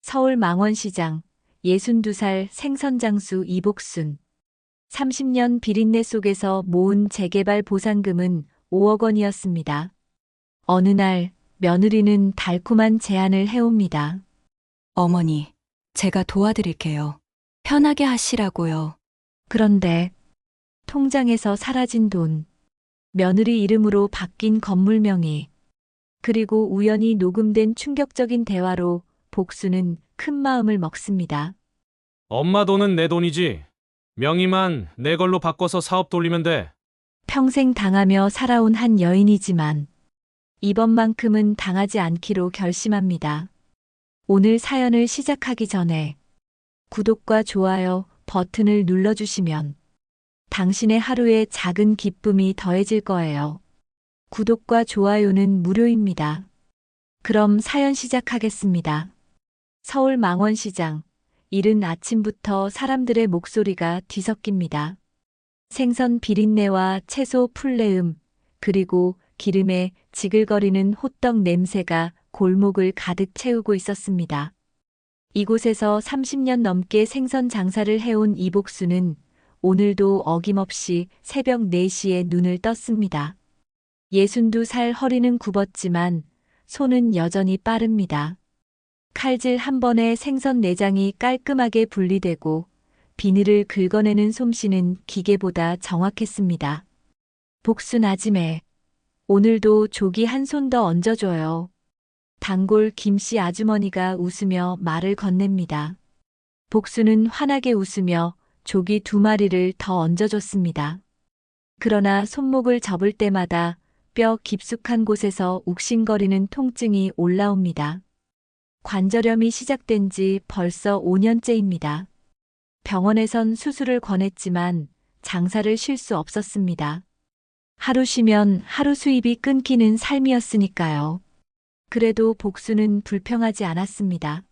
서울 망원시장 62살 생선장수 이복순. 30년 비린내 속에서 모은 재개발 보상금은 5억 원이었습니다. 어느 날 며느리는 달콤한 제안을 해옵니다. 어머니, 제가 도와드릴게요. 편하게 하시라고요. 그런데 통장에서 사라진 돈, 며느리 이름으로 바뀐 건물 명의, 그리고 우연히 녹음된 충격적인 대화로 복수는 큰 마음을 먹습니다. 엄마 돈은 내 돈이지. 명의만 내 걸로 바꿔서 사업 돌리면 돼. 평생 당하며 살아온 한 여인이지만 이번만큼은 당하지 않기로 결심합니다. 오늘 사연을 시작하기 전에 구독과 좋아요 버튼을 눌러주시면 당신의 하루에 작은 기쁨이 더해질 거예요. 구독과 좋아요는 무료입니다. 그럼 사연 시작하겠습니다. 서울 망원시장. 이른 아침부터 사람들의 목소리가 뒤섞입니다. 생선 비린내와 채소 풀내음, 그리고 기름에 지글거리는 호떡 냄새가 골목을 가득 채우고 있었습니다. 이곳에서 30년 넘게 생선 장사를 해온 이복수는 오늘도 어김없이 새벽 4시에 눈을 떴습니다. 62살 허리는 굽었지만 손은 여전히 빠릅니다. 칼질 한 번에 생선 내장이 깔끔하게 분리되고 비늘을 긁어내는 솜씨는 기계보다 정확했습니다. 복순 아지매, 오늘도 조기 한 손 더 얹어줘요. 단골 김씨 아주머니가 웃으며 말을 건넵니다. 복순은 환하게 웃으며 조기 2마리를 더 얹어줬습니다. 그러나 손목을 접을 때마다 뼈 깊숙한 곳에서 욱신거리는 통증이 올라옵니다. 관절염이 시작된 지 벌써 5년째입니다. 병원에선 수술을 권했지만 장사를 쉴 수 없었습니다. 하루 쉬면 하루 수입이 끊기는 삶이었으니까요. 그래도 복수는 불평하지 않았습니다.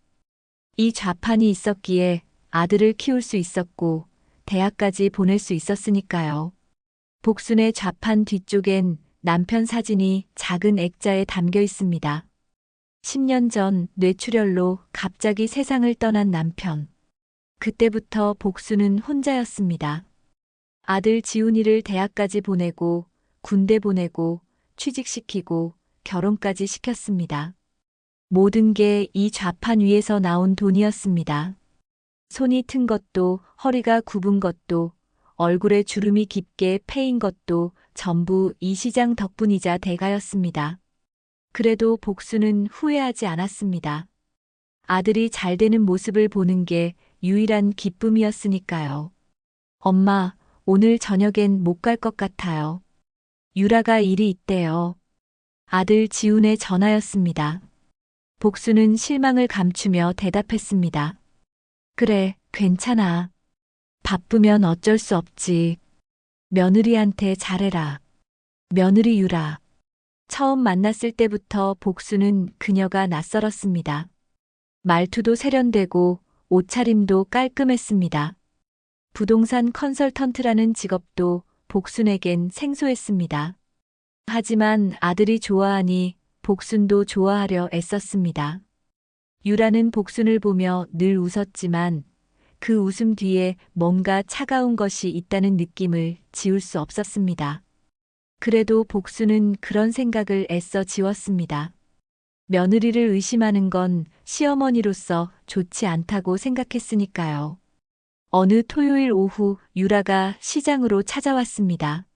이 좌판이 있었기에 아들을 키울 수 있었고 대학까지 보낼 수 있었으니까요. 복순의 좌판 뒤쪽엔 남편 사진이 작은 액자에 담겨 있습니다. 10년 전 뇌출혈로 갑자기 세상을 떠난 남편. 그때부터 복수는 혼자였습니다. 아들 지훈이를 대학까지 보내고 군대 보내고 취직시키고 결혼까지 시켰습니다. 모든 게 이 좌판 위에서 나온 돈이었습니다. 손이 튼 것도 허리가 굽은 것도 얼굴에 주름이 깊게 패인 것도 전부 이 시장 덕분이자 대가였습니다. 그래도 복수는 후회하지 않았습니다. 아들이 잘 되는 모습을 보는 게 유일한 기쁨이었으니까요. 엄마, 오늘 저녁엔 못 갈 것 같아요. 유라가 일이 있대요. 아들 지훈의 전화였습니다. 복수는 실망을 감추며 대답했습니다. 그래, 괜찮아. 바쁘면 어쩔 수 없지. 며느리한테 잘해라. 며느리 유라. 처음 만났을 때부터 복수는 그녀가 낯설었습니다. 말투도 세련되고 옷차림도 깔끔했습니다. 부동산 컨설턴트라는 직업도 복순에겐 생소했습니다. 하지만 아들이 좋아하니 복순도 좋아하려 애썼습니다. 유라는 복순을 보며 늘 웃었지만 그 웃음 뒤에 뭔가 차가운 것이 있다는 느낌을 지울 수 없었습니다. 그래도 복수는 그런 생각을 애써 지웠습니다. 며느리를 의심하는 건 시어머니로서 좋지 않다고 생각했으니까요. 어느 토요일 오후 유라가 시장으로 찾아왔습니다.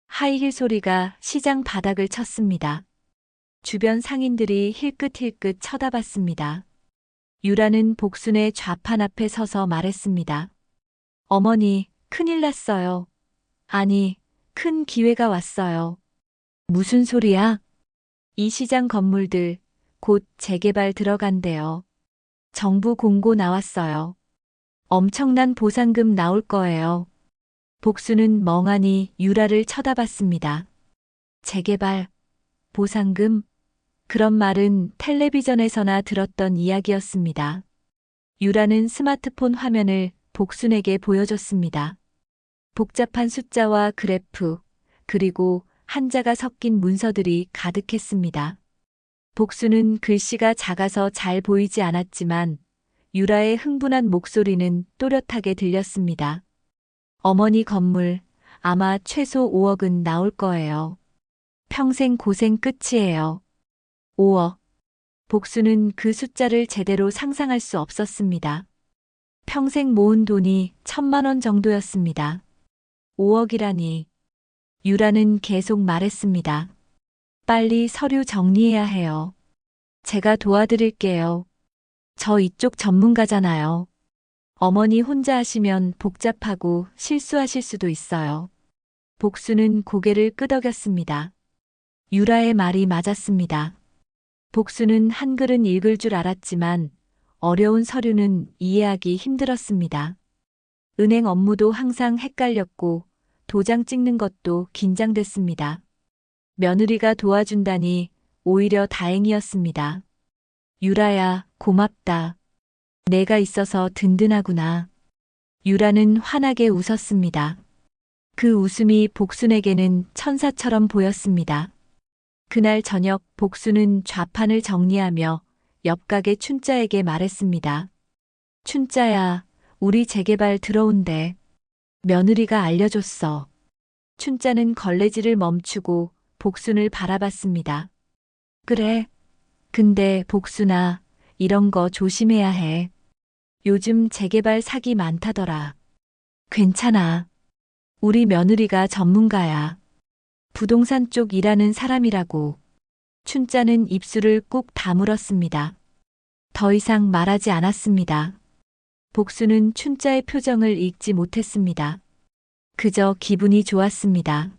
하이힐 소리가 시장 바닥을 쳤습니다. 주변 상인들이 힐끗힐끗 쳐다봤습니다. 유라는 복순의 좌판 앞에 서서 말했습니다. 어머니, 큰일 났어요. 아니, 큰 기회가 왔어요. 무슨 소리야? 이 시장 건물들 곧 재개발 들어간대요. 정부 공고 나왔어요. 엄청난 보상금 나올 거예요. 복수는 멍하니 유라를 쳐다봤습니다. 재개발, 보상금? 그런 말은 텔레비전에서나 들었던 이야기였습니다. 유라는 스마트폰 화면을 복순에게 보여줬습니다. 복잡한 숫자와 그래프, 그리고 한자가 섞인 문서들이 가득했습니다. 복수는 글씨가 작아서 잘 보이지 않았지만 유라의 흥분한 목소리는 또렷하게 들렸습니다. 어머니 건물, 아마 최소 5억은 나올 거예요. 평생 고생 끝이에요. 5억. 복수는 그 숫자를 제대로 상상할 수 없었습니다. 평생 모은 돈이 1,000만 원 정도였습니다. 5억이라니. 유라는 계속 말했습니다. 빨리 서류 정리해야 해요. 제가 도와드릴게요. 저 이쪽 전문가잖아요. 어머니 혼자 하시면 복잡하고 실수하실 수도 있어요. 복수는 고개를 끄덕였습니다. 유라의 말이 맞았습니다. 복수는 한글은 읽을 줄 알았지만 어려운 서류는 이해하기 힘들었습니다. 은행 업무도 항상 헷갈렸고 도장 찍는 것도 긴장됐습니다. 며느리가 도와준다니 오히려 다행이었습니다. 유라야, 고맙다. 내가 있어서 든든하구나. 유라는 환하게 웃었습니다. 그 웃음이 복순에게는 천사처럼 보였습니다. 그날 저녁 복수는 좌판을 정리하며 옆 가게 춘자에게 말했습니다. 춘자야, 우리 재개발 들어온대. 며느리가 알려줬어. 춘자는 걸레질을 멈추고 복순을 바라봤습니다. 그래. 근데 복순아, 이런 거 조심해야 해. 요즘 재개발 사기 많다더라. 괜찮아. 우리 며느리가 전문가야. 부동산 쪽 일하는 사람이라고. 춘자는 입술을 꾹 다물었습니다. 더 이상 말하지 않았습니다. 복수는 춘자의 표정을 읽지 못했습니다. 그저 기분이 좋았습니다.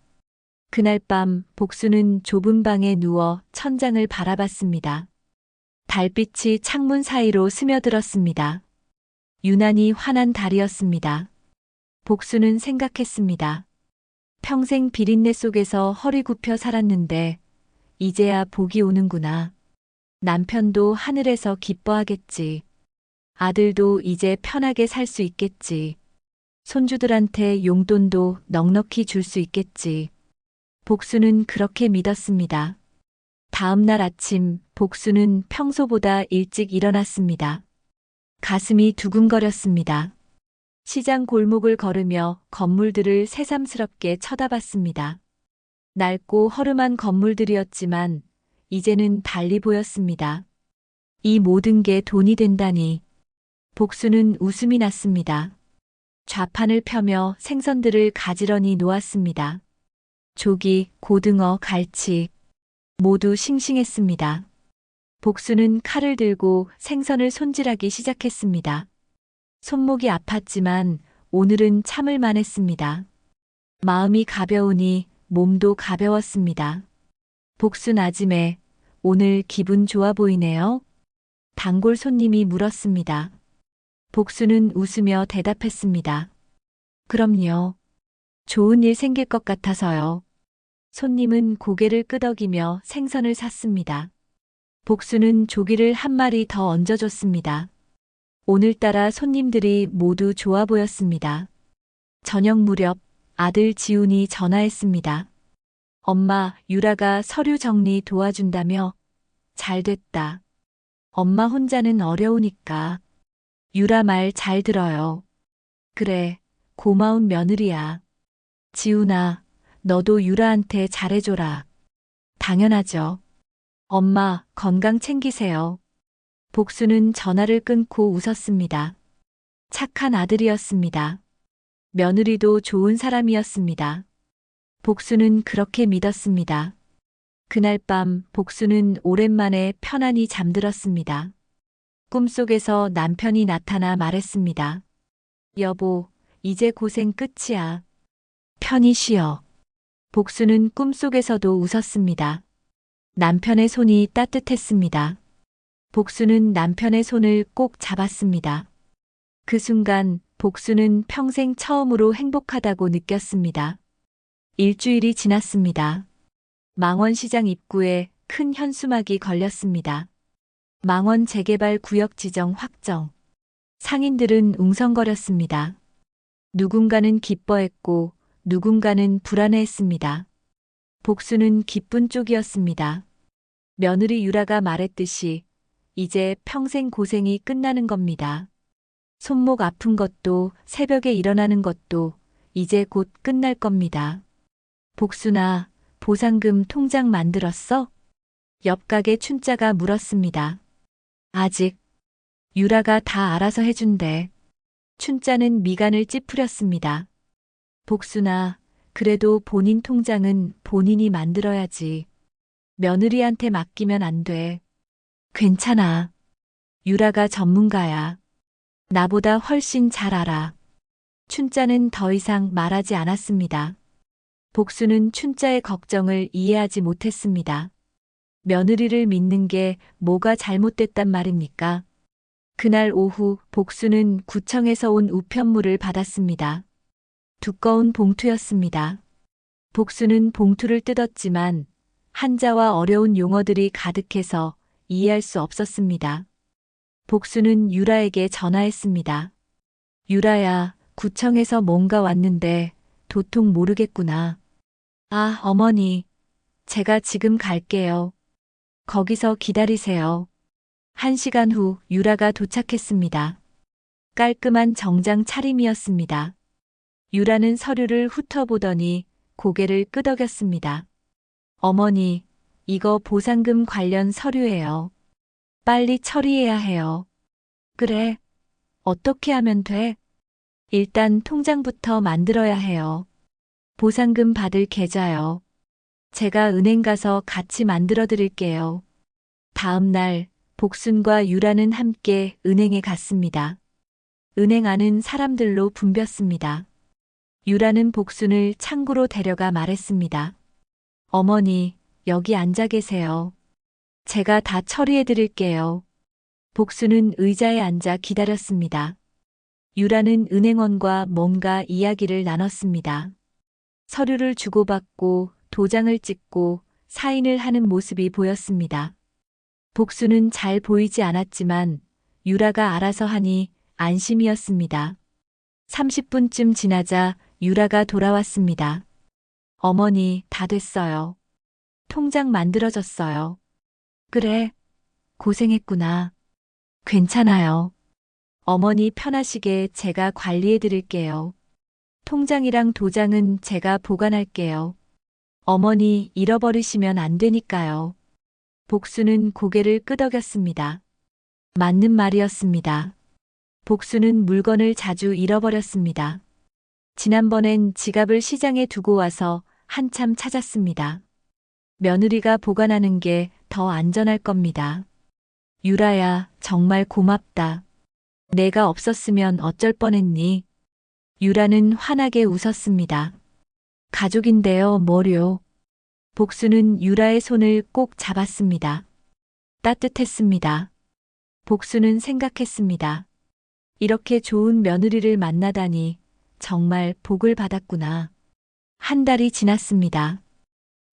그날 밤 복수는 좁은 방에 누워 천장을 바라봤습니다. 달빛이 창문 사이로 스며들었습니다. 유난히 환한 달이었습니다. 복수는 생각했습니다. 평생 비린내 속에서 허리 굽혀 살았는데 이제야 복이 오는구나. 남편도 하늘에서 기뻐하겠지. 아들도 이제 편하게 살 수 있겠지. 손주들한테 용돈도 넉넉히 줄 수 있겠지. 복수는 그렇게 믿었습니다. 다음 날 아침 복수는 평소보다 일찍 일어났습니다. 가슴이 두근거렸습니다. 시장 골목을 걸으며 건물들을 새삼스럽게 쳐다봤습니다. 낡고 허름한 건물들이었지만 이제는 달리 보였습니다. 이 모든 게 돈이 된다니. 복수는 웃음이 났습니다. 좌판을 펴며 생선들을 가지런히 놓았습니다. 조기, 고등어, 갈치 모두 싱싱했습니다. 복수는 칼을 들고 생선을 손질하기 시작했습니다. 손목이 아팠지만 오늘은 참을 만했습니다. 마음이 가벼우니 몸도 가벼웠습니다. 복순 아줌매, 오늘 기분 좋아 보이네요? 단골 손님이 물었습니다. 복수는 웃으며 대답했습니다. 그럼요. 좋은 일 생길 것 같아서요. 손님은 고개를 끄덕이며 생선을 샀습니다. 복수는 조기를 한 마리 더 얹어줬습니다. 오늘따라 손님들이 모두 좋아 보였습니다. 저녁 무렵 아들 지훈이 전화했습니다. 엄마, 유라가 서류 정리 도와준다며? 잘 됐다. 엄마 혼자는 어려우니까. 유라 말 잘 들어요. 그래, 고마운 며느리야. 지훈아, 너도 유라한테 잘해줘라. 당연하죠. 엄마, 건강 챙기세요. 복수는 전화를 끊고 웃었습니다. 착한 아들이었습니다. 며느리도 좋은 사람이었습니다. 복수는 그렇게 믿었습니다. 그날 밤 복수는 오랜만에 편안히 잠들었습니다. 꿈속에서 남편이 나타나 말했습니다. 여보, 이제 고생 끝이야. 편히 쉬어. 복수는 꿈속에서도 웃었습니다. 남편의 손이 따뜻했습니다. 복수는 남편의 손을 꼭 잡았습니다. 그 순간 복수는 평생 처음으로 행복하다고 느꼈습니다. 일주일이 지났습니다. 망원시장 입구에 큰 현수막이 걸렸습니다. 망원 재개발 구역 지정 확정. 상인들은 웅성거렸습니다. 누군가는 기뻐했고 누군가는 불안해했습니다. 복수는 기쁜 쪽이었습니다. 며느리 유라가 말했듯이 이제 평생 고생이 끝나는 겁니다. 손목 아픈 것도 새벽에 일어나는 것도 이제 곧 끝날 겁니다. 복순아, 보상금 통장 만들었어? 옆 가게 춘자가 물었습니다. 아직. 유라가 다 알아서 해준대. 춘자는 미간을 찌푸렸습니다. 복순아, 그래도 본인 통장은 본인이 만들어야지. 며느리한테 맡기면 안 돼. 괜찮아. 유라가 전문가야. 나보다 훨씬 잘 알아. 춘자는 더 이상 말하지 않았습니다. 복수는 춘자의 걱정을 이해하지 못했습니다. 며느리를 믿는 게 뭐가 잘못됐단 말입니까? 그날 오후 복수는 구청에서 온 우편물을 받았습니다. 두꺼운 봉투였습니다. 복수는 봉투를 뜯었지만 한자와 어려운 용어들이 가득해서 이해할 수 없었습니다. 복수는 유라에게 전화했습니다. 유라야, 구청에서 뭔가 왔는데 도통 모르겠구나. 아, 어머니. 제가 지금 갈게요. 거기서 기다리세요. 1시간 후 유라가 도착했습니다. 깔끔한 정장 차림이었습니다. 유라는 서류를 훑어보더니 고개를 끄덕였습니다. 어머니, 이거 보상금 관련 서류예요. 빨리 처리해야 해요. 그래. 어떻게 하면 돼? 일단 통장부터 만들어야 해요. 보상금 받을 계좌요. 제가 은행 가서 같이 만들어 드릴게요. 다음 날 복순과 유라는 함께 은행에 갔습니다. 은행 안은 사람들로 붐볐습니다. 유라는 복순을 창구로 데려가 말했습니다. 어머니, 여기 앉아 계세요. 제가 다 처리해 드릴게요. 복순은 의자에 앉아 기다렸습니다. 유라는 은행원과 뭔가 이야기를 나눴습니다. 서류를 주고받고 도장을 찍고 사인을 하는 모습이 보였습니다. 복수는 잘 보이지 않았지만 유라가 알아서 하니 안심이었습니다. 30분쯤 지나자 유라가 돌아왔습니다. 어머니, 다 됐어요. 통장 만들어졌어요. 그래, 고생했구나. 괜찮아요. 어머니 편하시게 제가 관리해 드릴게요. 통장이랑 도장은 제가 보관할게요. 어머니 잃어버리시면 안 되니까요. 복수는 고개를 끄덕였습니다. 맞는 말이었습니다. 복수는 물건을 자주 잃어버렸습니다. 지난번엔 지갑을 시장에 두고 와서 한참 찾았습니다. 며느리가 보관하는 게 더 안전할 겁니다. 유라야, 정말 고맙다. 내가 없었으면 어쩔 뻔했니? 유라는 환하게 웃었습니다. 가족인데요, 뭐려. 복수는 유라의 손을 꼭 잡았습니다. 따뜻했습니다. 복수는 생각했습니다. 이렇게 좋은 며느리를 만나다니 정말 복을 받았구나. 한 달이 지났습니다.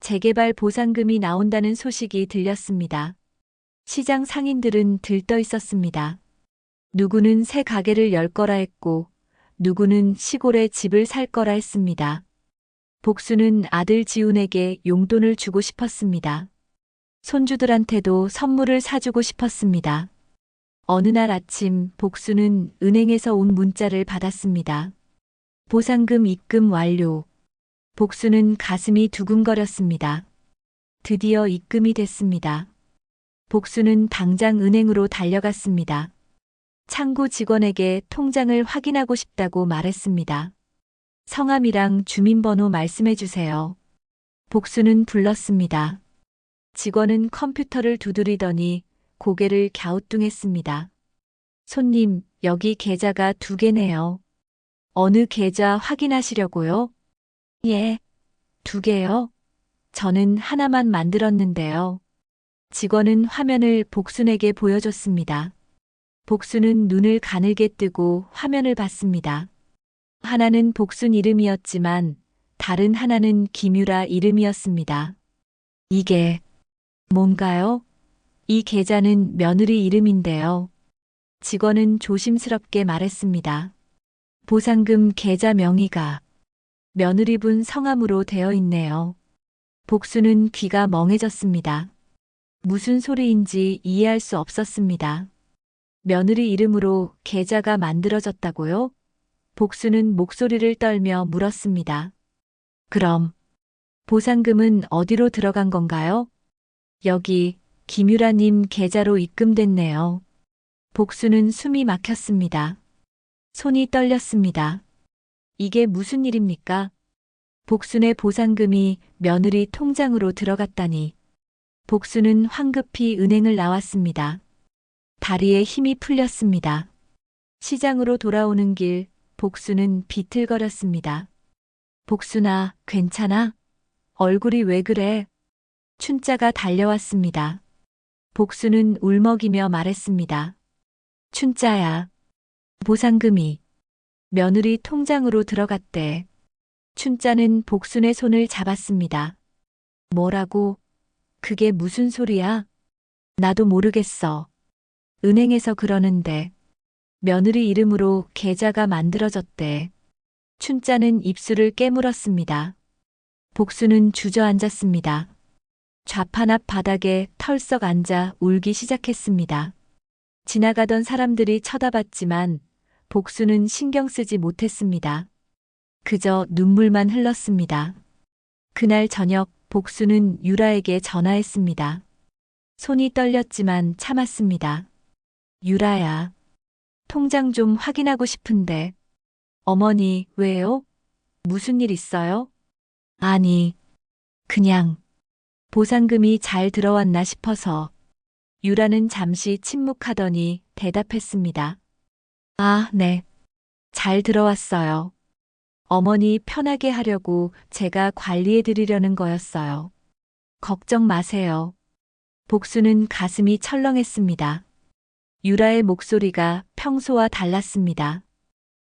재개발 보상금이 나온다는 소식이 들렸습니다. 시장 상인들은 들떠 있었습니다. 누구는 새 가게를 열 거라 했고, 누구는 시골에 집을 살 거라 했습니다. 복수는 아들 지훈에게 용돈을 주고 싶었습니다. 손주들한테도 선물을 사주고 싶었습니다. 어느 날 아침 복수는 은행에서 온 문자를 받았습니다. 보상금 입금 완료. 복수는 가슴이 두근거렸습니다. 드디어 입금이 됐습니다. 복수는 당장 은행으로 달려갔습니다. 창구 직원에게 통장을 확인하고 싶다고 말했습니다. 성함이랑 주민번호 말씀해 주세요. 복수는 불렀습니다. 직원은 컴퓨터를 두드리더니 고개를 갸우뚱했습니다. 손님, 여기 계좌가 2개네요. 어느 계좌 확인하시려고요? 예, 2개요. 저는 하나만 만들었는데요. 직원은 화면을 복순에게 보여줬습니다. 복순은 눈을 가늘게 뜨고 화면을 봤습니다. 하나는 복순 이름이었지만 다른 하나는 김유라 이름이었습니다. 이게 뭔가요? 이 계좌는 며느리 이름인데요. 직원은 조심스럽게 말했습니다. 보상금 계좌 명의가 며느리분 성함으로 되어 있네요. 복수는 귀가 멍해졌습니다. 무슨 소리인지 이해할 수 없었습니다. 며느리 이름으로 계좌가 만들어졌다고요? 복수는 목소리를 떨며 물었습니다. 그럼 보상금은 어디로 들어간 건가요? 여기 김유라님 계좌로 입금됐네요. 복수는 숨이 막혔습니다. 손이 떨렸습니다. 이게 무슨 일입니까? 복순의 보상금이 며느리 통장으로 들어갔다니. 복수는 황급히 은행을 나왔습니다. 다리에 힘이 풀렸습니다. 시장으로 돌아오는 길, 복수는 비틀거렸습니다. 복순아, 괜찮아? 얼굴이 왜 그래? 춘자가 달려왔습니다. 복수는 울먹이며 말했습니다. 춘자야. 보상금이 며느리 통장으로 들어갔대. 춘자는 복순의 손을 잡았습니다. 뭐라고? 그게 무슨 소리야? 나도 모르겠어. 은행에서 그러는데 며느리 이름으로 계좌가 만들어졌대. 춘자는 입술을 깨물었습니다. 복수는 주저앉았습니다. 좌판 앞 바닥에 털썩 앉아 울기 시작했습니다. 지나가던 사람들이 쳐다봤지만 복수는 신경 쓰지 못했습니다. 그저 눈물만 흘렀습니다. 그날 저녁 복수는 유라에게 전화했습니다. 손이 떨렸지만 참았습니다. 유라야, 통장 좀 확인하고 싶은데. 어머니, 왜요? 무슨 일 있어요? 아니, 그냥 보상금이 잘 들어왔나 싶어서. 유라는 잠시 침묵하더니 대답했습니다. 아, 네. 잘 들어왔어요. 어머니 편하게 하려고 제가 관리해 드리려는 거였어요. 걱정 마세요. 복수는 가슴이 철렁했습니다. 유라의 목소리가 평소와 달랐습니다.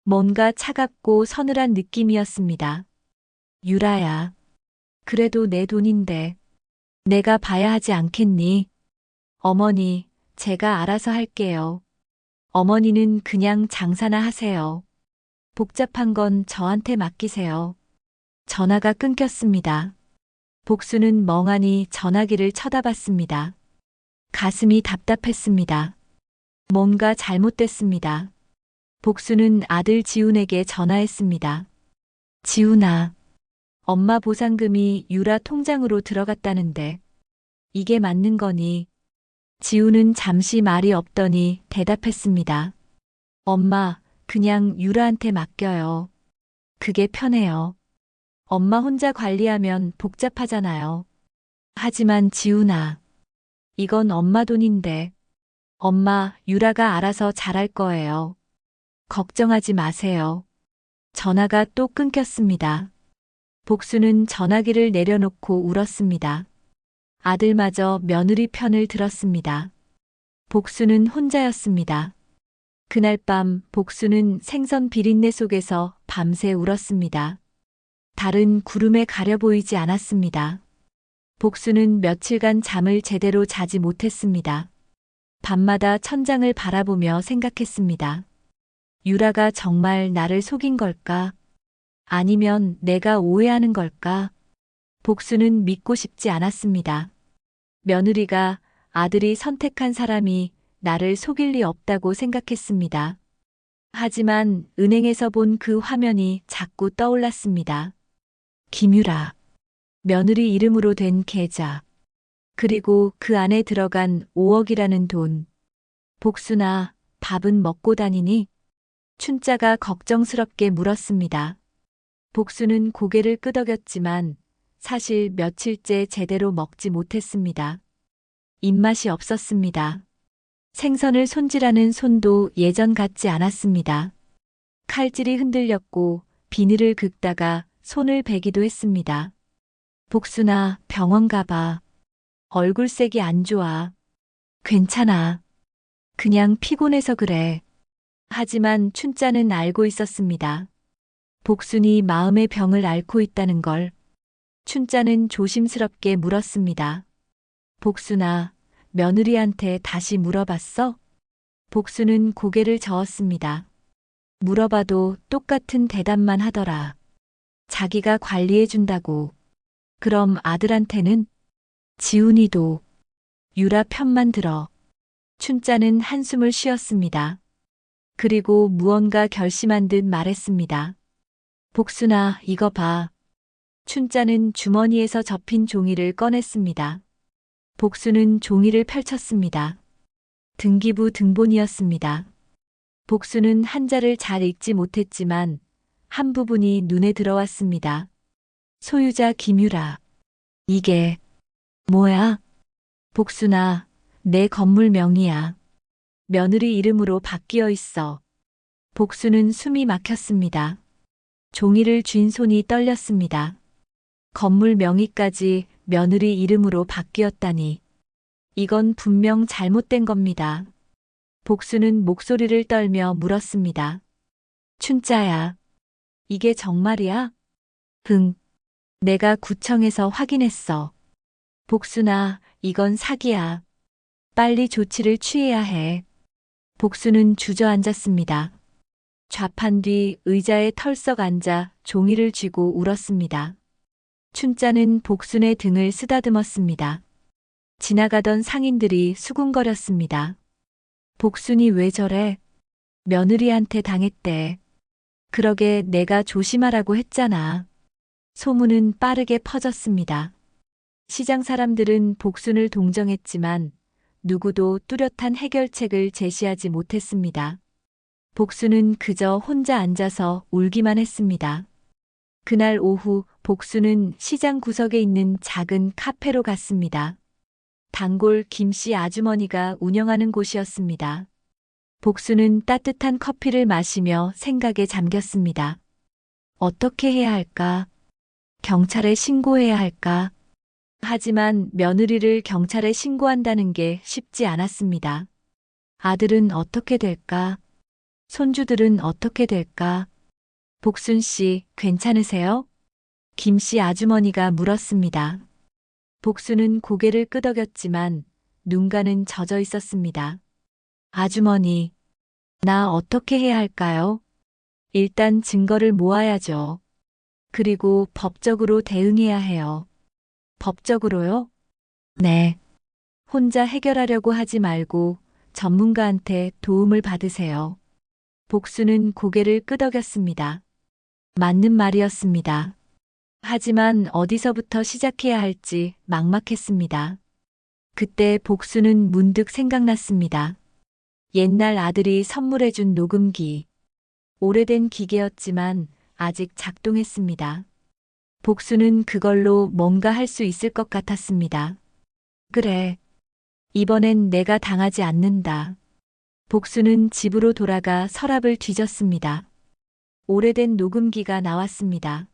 뭔가 차갑고 서늘한 느낌이었습니다. 유라야, 그래도 내 돈인데 내가 봐야 하지 않겠니? 어머니, 제가 알아서 할게요. 어머니는 그냥 장사나 하세요. 복잡한 건 저한테 맡기세요. 전화가 끊겼습니다. 복수는 멍하니 전화기를 쳐다봤습니다. 가슴이 답답했습니다. 뭔가 잘못됐습니다. 복수는 아들 지훈에게 전화했습니다. 지훈아, 엄마 보상금이 유라 통장으로 들어갔다는데 이게 맞는 거니? 지훈은 잠시 말이 없더니 대답했습니다. 엄마, 그냥 유라한테 맡겨요. 그게 편해요. 엄마 혼자 관리하면 복잡하잖아요. 하지만 지훈아, 이건 엄마 돈인데 엄마, 유라가 알아서 잘할 거예요. 걱정하지 마세요. 전화가 또 끊겼습니다. 복수는 전화기를 내려놓고 울었습니다. 아들마저 며느리 편을 들었습니다. 복수는 혼자였습니다. 그날 밤 복수는 생선 비린내 속에서 밤새 울었습니다. 달은 구름에 가려 보이지 않았습니다. 복수는 며칠간 잠을 제대로 자지 못했습니다. 밤마다 천장을 바라보며 생각했습니다. 유라가 정말 나를 속인 걸까? 아니면 내가 오해하는 걸까? 복수는 믿고 싶지 않았습니다. 며느리가 아들이 선택한 사람이 나를 속일 리 없다고 생각했습니다. 하지만 은행에서 본 그 화면이 자꾸 떠올랐습니다. 김유라, 며느리 이름으로 된 계좌, 그리고 그 안에 들어간 5억이라는 돈. 복수나 밥은 먹고 다니니? 춘자가 걱정스럽게 물었습니다. 복수는 고개를 끄덕였지만 사실 며칠째 제대로 먹지 못했습니다. 입맛이 없었습니다. 생선을 손질하는 손도 예전 같지 않았습니다. 칼질이 흔들렸고 비늘을 긁다가 손을 베기도 했습니다. 복수나 병원 가봐. 얼굴색이 안 좋아. 괜찮아. 그냥 피곤해서 그래. 하지만 춘자는 알고 있었습니다. 복순이 마음의 병을 앓고 있다는 걸. 춘자는 조심스럽게 물었습니다. 복순아, 며느리한테 다시 물어봤어? 복수는 고개를 저었습니다. 물어봐도 똑같은 대답만 하더라. 자기가 관리해준다고. 그럼 아들한테는? 지훈이도. 유라 편만 들어. 춘자는 한숨을 쉬었습니다. 그리고 무언가 결심한 듯 말했습니다. 복순아, 이거 봐. 춘자는 주머니에서 접힌 종이를 꺼냈습니다. 복수는 종이를 펼쳤습니다. 등기부 등본이었습니다. 복수는 한자를 잘 읽지 못했지만 한 부분이 눈에 들어왔습니다. 소유자 김유라. 이게 뭐야? 복순아, 내 건물 명의야. 며느리 이름으로 바뀌어 있어. 복수는 숨이 막혔습니다. 종이를 쥔 손이 떨렸습니다. 건물 명의까지 며느리 이름으로 바뀌었다니. 이건 분명 잘못된 겁니다. 복수는 목소리를 떨며 물었습니다. 춘자야, 이게 정말이야? 응, 내가 구청에서 확인했어. 복수나, 이건 사기야. 빨리 조치를 취해야 해. 복수는 주저앉았습니다. 좌판 뒤 의자에 털썩 앉아 종이를 쥐고 울었습니다. 춘자는 복순의 등을 쓰다듬었습니다. 지나가던 상인들이 수군거렸습니다. 복순이 왜 저래? 며느리한테 당했대. 그러게 내가 조심하라고 했잖아. 소문은 빠르게 퍼졌습니다. 시장 사람들은 복순을 동정했지만 누구도 뚜렷한 해결책을 제시하지 못했습니다. 복순은 그저 혼자 앉아서 울기만 했습니다. 그날 오후 복순은 시장 구석에 있는 작은 카페로 갔습니다. 단골 김씨 아주머니가 운영하는 곳이었습니다. 복순은 따뜻한 커피를 마시며 생각에 잠겼습니다. 어떻게 해야 할까? 경찰에 신고해야 할까? 하지만 며느리를 경찰에 신고한다는 게 쉽지 않았습니다. 아들은 어떻게 될까? 손주들은 어떻게 될까? 복순 씨, 괜찮으세요? 김씨 아주머니가 물었습니다. 복순은 고개를 끄덕였지만 눈가는 젖어 있었습니다. 아주머니, 나 어떻게 해야 할까요? 일단 증거를 모아야죠. 그리고 법적으로 대응해야 해요. 법적으로요? 네. 혼자 해결하려고 하지 말고 전문가한테 도움을 받으세요. 복수는 고개를 끄덕였습니다. 맞는 말이었습니다. 하지만 어디서부터 시작해야 할지 막막했습니다. 그때 복수는 문득 생각났습니다. 옛날 아들이 선물해준 녹음기. 오래된 기계였지만 아직 작동했습니다. 복수는 그걸로 뭔가 할 수 있을 것 같았습니다. 그래. 이번엔 내가 당하지 않는다. 복수는 집으로 돌아가 서랍을 뒤졌습니다. 오래된 녹음기가 나왔습니다.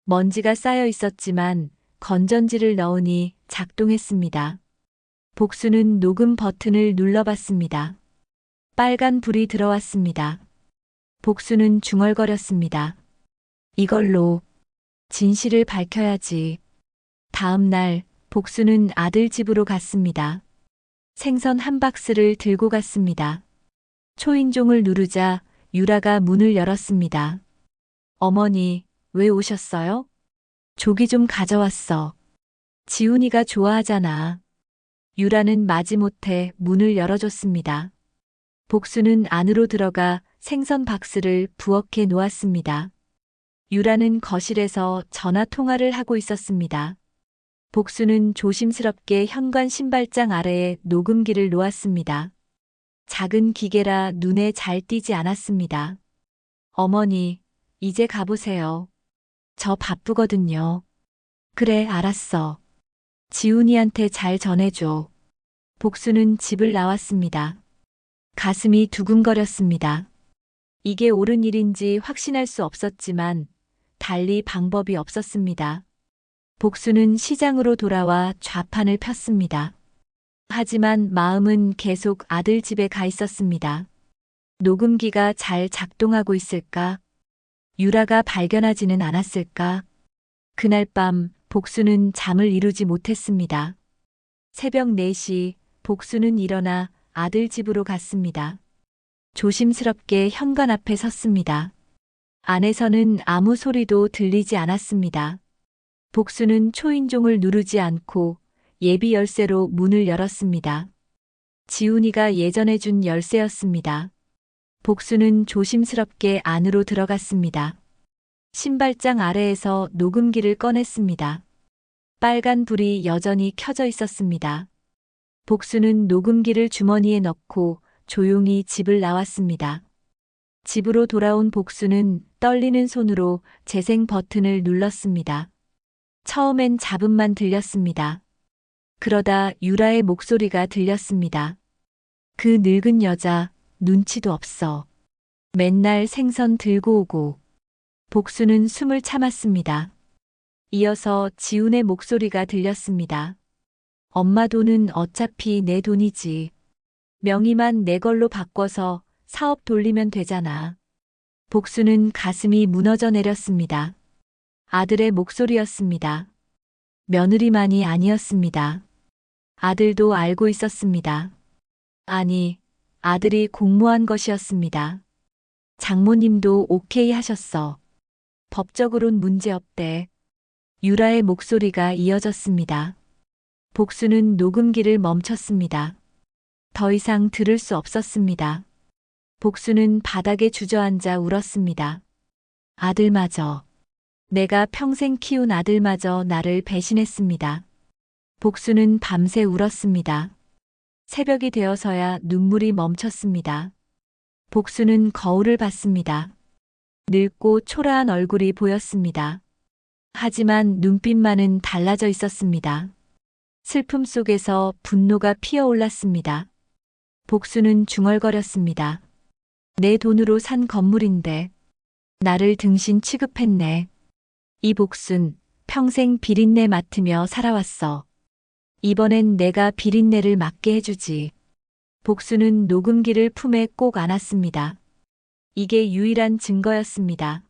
먼지가 쌓여 있었지만 건전지를 넣으니 작동했습니다. 복수는 녹음 버튼을 눌러봤습니다. 빨간 불이 들어왔습니다. 복수는 중얼거렸습니다. 이걸로 진실을 밝혀야지. 다음 날 복수는 아들 집으로 갔습니다. 생선 한 박스를 들고 갔습니다. 초인종을 누르자 유라가 문을 열었습니다. 어머니, 왜 오셨어요? 조기 좀 가져왔어. 지훈이가 좋아하잖아. 유라는 마지못해 문을 열어줬습니다. 복수는 안으로 들어가 생선 박스를 부엌에 놓았습니다. 유라는 거실에서 전화 통화를 하고 있었습니다. 복수는 조심스럽게 현관 신발장 아래에 녹음기를 놓았습니다. 작은 기계라 눈에 잘 띄지 않았습니다. 어머니, 이제 가보세요. 저 바쁘거든요. 그래, 알았어. 지훈이한테 잘 전해줘. 복수는 집을 나왔습니다. 가슴이 두근거렸습니다. 이게 옳은 일인지 확신할 수 없었지만 달리 방법이 없었습니다. 복수는 시장으로 돌아와 좌판을 폈습니다. 하지만 마음은 계속 아들 집에 가 있었습니다. 녹음기가 잘 작동하고 있을까? 유라가 발견하지는 않았을까? 그날 밤 복수는 잠을 이루지 못했습니다. 새벽 4시 복수는 일어나 아들 집으로 갔습니다. 조심스럽게 현관 앞에 섰습니다. 안에서는 아무 소리도 들리지 않았습니다. 복수는 초인종을 누르지 않고 예비 열쇠로 문을 열었습니다. 지훈이가 예전에 준 열쇠였습니다. 복수는 조심스럽게 안으로 들어갔습니다. 신발장 아래에서 녹음기를 꺼냈습니다. 빨간 불이 여전히 켜져 있었습니다. 복수는 녹음기를 주머니에 넣고 조용히 집을 나왔습니다. 집으로 돌아온 복수는 떨리는 손으로 재생 버튼을 눌렀습니다. 처음엔 잡음만 들렸습니다. 그러다 유라의 목소리가 들렸습니다. 그 늙은 여자, 눈치도 없어. 맨날 생선 들고 오고. 복수는 숨을 참았습니다. 이어서 지훈의 목소리가 들렸습니다. 엄마 돈은 어차피 내 돈이지. 명의만 내 걸로 바꿔서 사업 돌리면 되잖아. 복수는 가슴이 무너져 내렸습니다. 아들의 목소리였습니다. 며느리만이 아니었습니다. 아들도 알고 있었습니다. 아니, 아들이 공모한 것이었습니다. 장모님도 오케이 하셨어. 법적으론 문제없대. 유라의 목소리가 이어졌습니다. 복수는 녹음기를 멈췄습니다. 더 이상 들을 수 없었습니다. 복수는 바닥에 주저앉아 울었습니다. 아들마저. 내가 평생 키운 아들마저 나를 배신했습니다. 복수는 밤새 울었습니다. 새벽이 되어서야 눈물이 멈췄습니다. 복수는 거울을 봤습니다. 늙고 초라한 얼굴이 보였습니다. 하지만 눈빛만은 달라져 있었습니다. 슬픔 속에서 분노가 피어올랐습니다. 복수는 중얼거렸습니다. 내 돈으로 산 건물인데 나를 등신 취급했네. 이 복순 평생 비린내 맡으며 살아왔어. 이번엔 내가 비린내를 맡게 해주지. 복수는 녹음기를 품에 꼭 안았습니다. 이게 유일한 증거였습니다.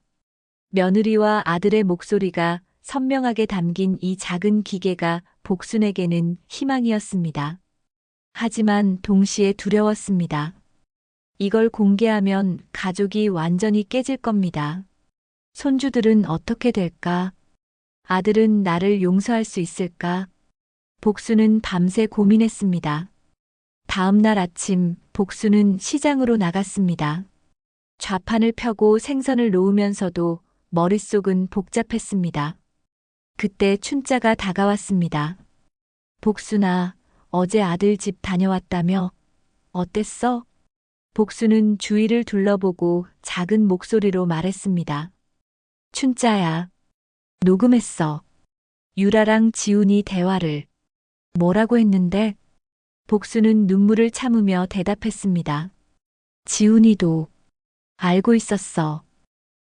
며느리와 아들의 목소리가 선명하게 담긴 이 작은 기계가 복순에게는 희망이었습니다. 하지만 동시에 두려웠습니다. 이걸 공개하면 가족이 완전히 깨질 겁니다. 손주들은 어떻게 될까? 아들은 나를 용서할 수 있을까? 복수는 밤새 고민했습니다. 다음 날 아침 복수는 시장으로 나갔습니다. 좌판을 펴고 생선을 놓으면서도 머릿속은 복잡했습니다. 그때 춘자가 다가왔습니다. 복수나 어제 아들 집 다녀왔다며? 어땠어? 복수는 주위를 둘러보고 작은 목소리로 말했습니다. 춘자야. 녹음했어. 유라랑 지훈이 대화를. 뭐라고 했는데? 복수는 눈물을 참으며 대답했습니다. 지훈이도 알고 있었어.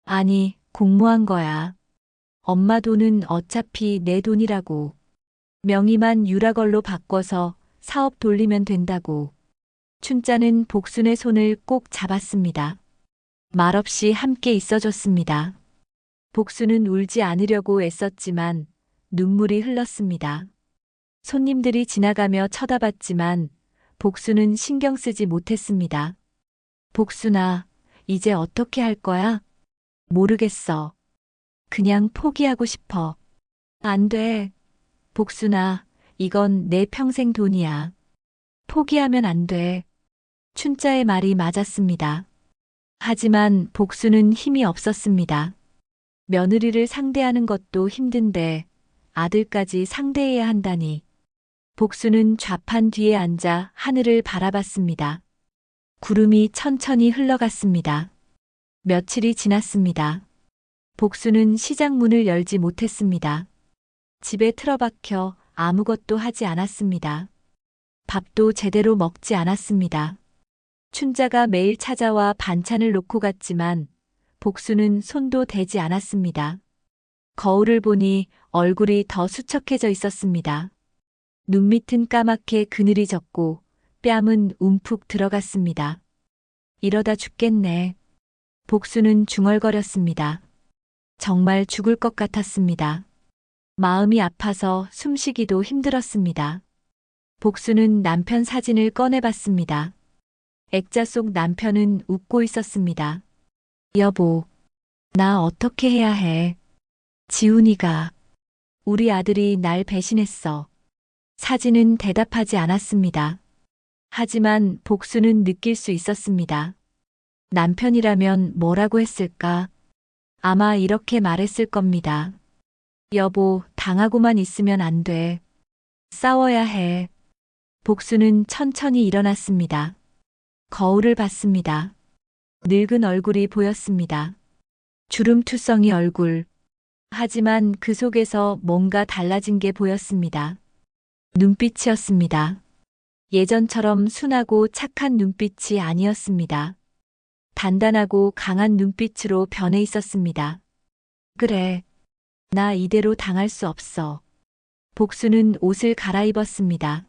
아니, 공모한 거야. 엄마 돈은 어차피 내 돈이라고. 명의만 유라 걸로 바꿔서 사업 돌리면 된다고. 춘자는 복순의 손을 꼭 잡았습니다. 말없이 함께 있어줬습니다. 복순은 울지 않으려고 애썼지만 눈물이 흘렀습니다. 손님들이 지나가며 쳐다봤지만 복순은 신경 쓰지 못했습니다. 복순아, 이제 어떻게 할 거야? 모르겠어. 그냥 포기하고 싶어. 안 돼. 복순아, 이건 내 평생 돈이야. 포기하면 안 돼. 춘자의 말이 맞았습니다. 하지만 복수는 힘이 없었습니다. 며느리를 상대하는 것도 힘든데 아들까지 상대해야 한다니. 복수는 좌판 뒤에 앉아 하늘을 바라봤습니다. 구름이 천천히 흘러갔습니다. 며칠이 지났습니다. 복수는 시장 문을 열지 못했습니다. 집에 틀어박혀 아무것도 하지 않았습니다. 밥도 제대로 먹지 않았습니다. 춘자가 매일 찾아와 반찬을 놓고 갔지만 복수는 손도 대지 않았습니다. 거울을 보니 얼굴이 더 수척해져 있었습니다. 눈밑은 까맣게 그늘이 졌고 뺨은 움푹 들어갔습니다. 이러다 죽겠네. 복수는 중얼거렸습니다. 정말 죽을 것 같았습니다. 마음이 아파서 숨쉬기도 힘들었습니다. 복수는 남편 사진을 꺼내봤습니다. 액자 속 남편은 웃고 있었습니다. 여보, 나 어떻게 해야 해? 지훈이가, 우리 아들이 날 배신했어. 사진은 대답하지 않았습니다. 하지만 복수는 느낄 수 있었습니다. 남편이라면 뭐라고 했을까? 아마 이렇게 말했을 겁니다. 여보, 당하고만 있으면 안 돼. 싸워야 해. 복수는 천천히 일어났습니다. 거울을 봤습니다. 늙은 얼굴이 보였습니다. 주름투성이 얼굴. 하지만 그 속에서 뭔가 달라진 게 보였습니다. 눈빛이었습니다. 예전처럼 순하고 착한 눈빛이 아니었습니다. 단단하고 강한 눈빛으로 변해 있었습니다. 그래. 나 이대로 당할 수 없어. 복수는 옷을 갈아입었습니다.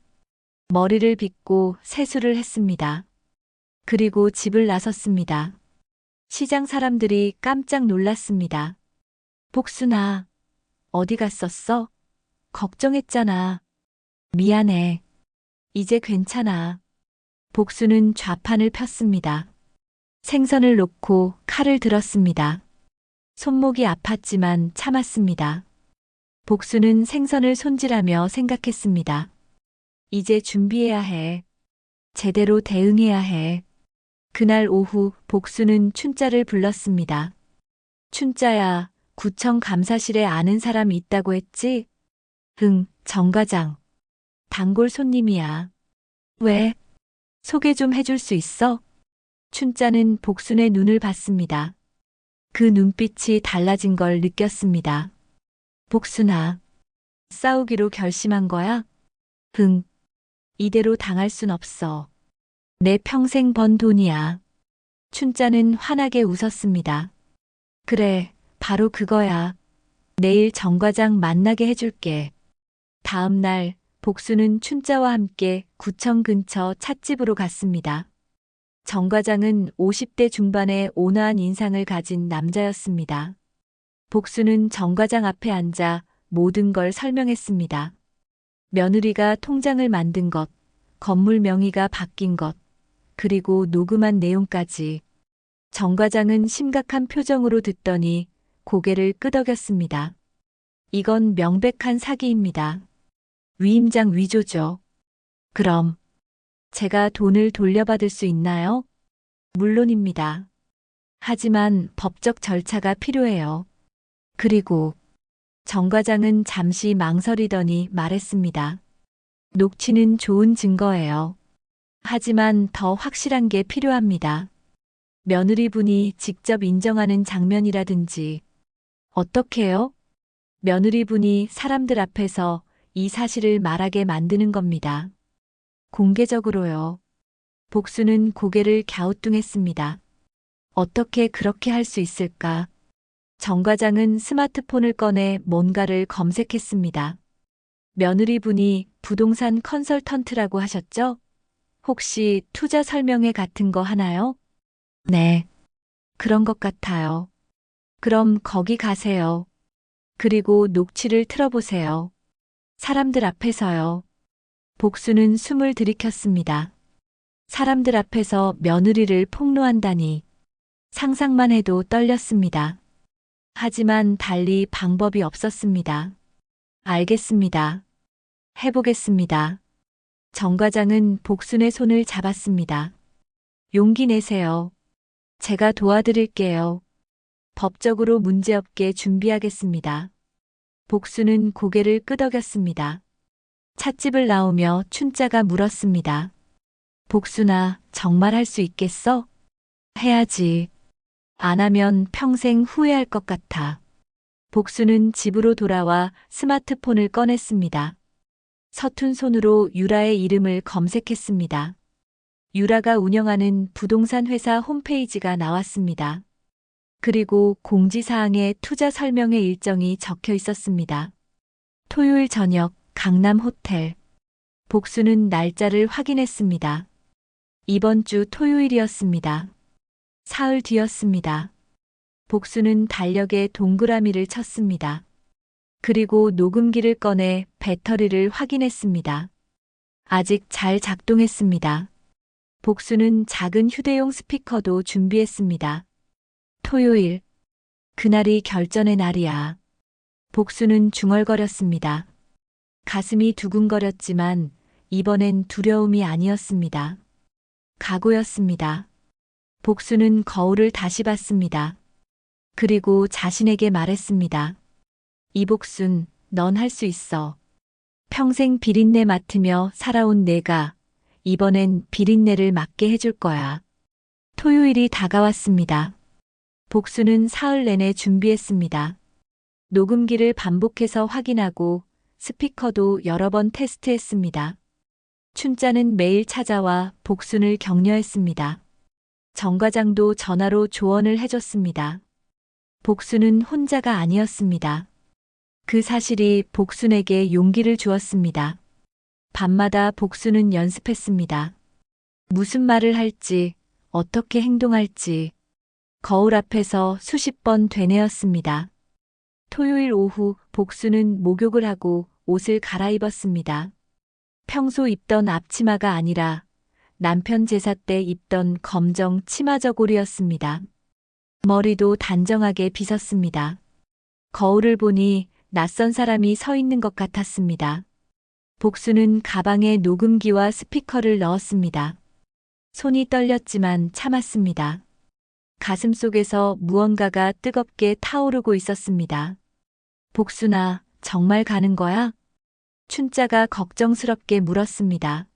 머리를 빗고 세수를 했습니다. 그리고 집을 나섰습니다. 시장 사람들이 깜짝 놀랐습니다. 복수나, 어디 갔었어? 걱정했잖아. 미안해. 이제 괜찮아. 복수는 좌판을 폈습니다. 생선을 놓고 칼을 들었습니다. 손목이 아팠지만 참았습니다. 복수는 생선을 손질하며 생각했습니다. 이제 준비해야 해. 제대로 대응해야 해. 그날 오후 복수는 춘자를 불렀습니다. 춘자야, 구청 감사실에 아는 사람 있다고 했지? 응, 정 과장. 단골 손님이야. 왜? 소개 좀 해줄 수 있어? 춘자는 복순의 눈을 봤습니다. 그 눈빛이 달라진 걸 느꼈습니다. 복순아, 싸우기로 결심한 거야? 응. 이대로 당할 순 없어. 내 평생 번 돈이야. 춘자는 환하게 웃었습니다. 그래, 바로 그거야. 내일 정 과장 만나게 해줄게. 다음 날 복수는 춘자와 함께 구청 근처 찻집으로 갔습니다. 정 과장은 50대 중반의 온화한 인상을 가진 남자였습니다. 복수는 정 과장 앞에 앉아 모든 걸 설명했습니다. 며느리가 통장을 만든 것, 건물 명의가 바뀐 것, 그리고 녹음한 내용까지. 정 과장은 심각한 표정으로 듣더니 고개를 끄덕였습니다. 이건 명백한 사기입니다. 위임장 위조죠. 그럼 제가 돈을 돌려받을 수 있나요? 물론입니다. 하지만 법적 절차가 필요해요. 그리고 정 과장은 잠시 망설이더니 말했습니다. 녹취는 좋은 증거예요. 하지만 더 확실한 게 필요합니다. 며느리분이 직접 인정하는 장면이라든지. 어떻게요? 며느리분이 사람들 앞에서 이 사실을 말하게 만드는 겁니다. 공개적으로요. 복수는 고개를 갸우뚱했습니다. 어떻게 그렇게 할 수 있을까? 정 과장은 스마트폰을 꺼내 뭔가를 검색했습니다. 며느리분이 부동산 컨설턴트라고 하셨죠? 혹시 투자 설명회 같은 거 하나요? 네. 그런 것 같아요. 그럼 거기 가세요. 그리고 녹취를 틀어보세요. 사람들 앞에서요. 복수는 숨을 들이켰습니다. 사람들 앞에서 며느리를 폭로한다니. 상상만 해도 떨렸습니다. 하지만 달리 방법이 없었습니다. 알겠습니다. 해보겠습니다. 정 과장은 복순의 손을 잡았습니다. 용기 내세요. 제가 도와드릴게요. 법적으로 문제없게 준비하겠습니다. 복수는 고개를 끄덕였습니다. 찻집을 나오며 춘자가 물었습니다. 복수나 정말 할 수 있겠어? 해야지. 안 하면 평생 후회할 것 같아. 복수는 집으로 돌아와 스마트폰을 꺼냈습니다. 서툰 손으로 유라의 이름을 검색했습니다. 유라가 운영하는 부동산 회사 홈페이지가 나왔습니다. 그리고 공지사항에 투자 설명회 일정이 적혀 있었습니다. 토요일 저녁 강남 호텔. 복수는 날짜를 확인했습니다. 이번 주 토요일이었습니다. 사흘 뒤였습니다. 복수는 달력에 동그라미를 쳤습니다. 그리고 녹음기를 꺼내 배터리를 확인했습니다. 아직 잘 작동했습니다. 복수는 작은 휴대용 스피커도 준비했습니다. 토요일. 그날이 결전의 날이야. 복수는 중얼거렸습니다. 가슴이 두근거렸지만 이번엔 두려움이 아니었습니다. 각오였습니다. 복수는 거울을 다시 봤습니다. 그리고 자신에게 말했습니다. 이복순, 넌 할 수 있어. 평생 비린내 맡으며 살아온 내가 이번엔 비린내를 맡게 해줄 거야. 토요일이 다가왔습니다. 복수는 사흘 내내 준비했습니다. 녹음기를 반복해서 확인하고 스피커도 여러 번 테스트했습니다. 춘자는 매일 찾아와 복순을 격려했습니다. 정 과장도 전화로 조언을 해줬습니다. 복순은 혼자가 아니었습니다. 그 사실이 복순에게 용기를 주었습니다. 밤마다 복순은 연습했습니다. 무슨 말을 할지, 어떻게 행동할지, 거울 앞에서 수십 번 되뇌었습니다. 토요일 오후 복수는 목욕을 하고 옷을 갈아입었습니다. 평소 입던 앞치마가 아니라 남편 제사 때 입던 검정 치마 저고리였습니다. 머리도 단정하게 빗었습니다. 거울을 보니 낯선 사람이 서 있는 것 같았습니다. 복수는 가방에 녹음기와 스피커를 넣었습니다. 손이 떨렸지만 참았습니다. 가슴속에서 무언가가 뜨겁게 타오르고 있었습니다. 복순아, 정말 가는 거야? 춘자가 걱정스럽게 물었습니다.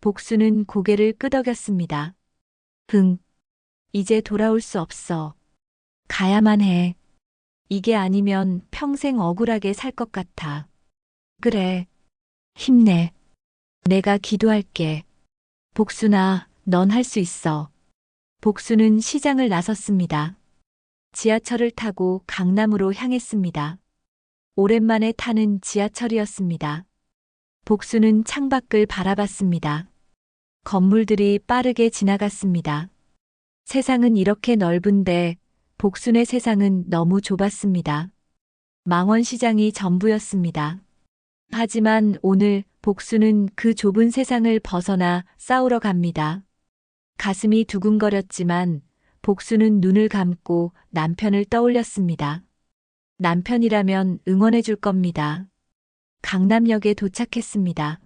복수는 고개를 끄덕였습니다. 응. 이제 돌아올 수 없어. 가야만 해. 이게 아니면 평생 억울하게 살 것 같아. 그래. 힘내. 내가 기도할게. 복순아, 넌 할 수 있어. 복수는 시장을 나섰습니다. 지하철을 타고 강남으로 향했습니다. 오랜만에 타는 지하철이었습니다. 복수는 창밖을 바라봤습니다. 건물들이 빠르게 지나갔습니다. 세상은 이렇게 넓은데 복순의 세상은 너무 좁았습니다. 망원시장이 전부였습니다. 하지만 오늘 복수는 그 좁은 세상을 벗어나 싸우러 갑니다. 가슴이 두근거렸지만 복수는 눈을 감고 남편을 떠올렸습니다. 남편이라면 응원해 줄 겁니다. 강남역에 도착했습니다.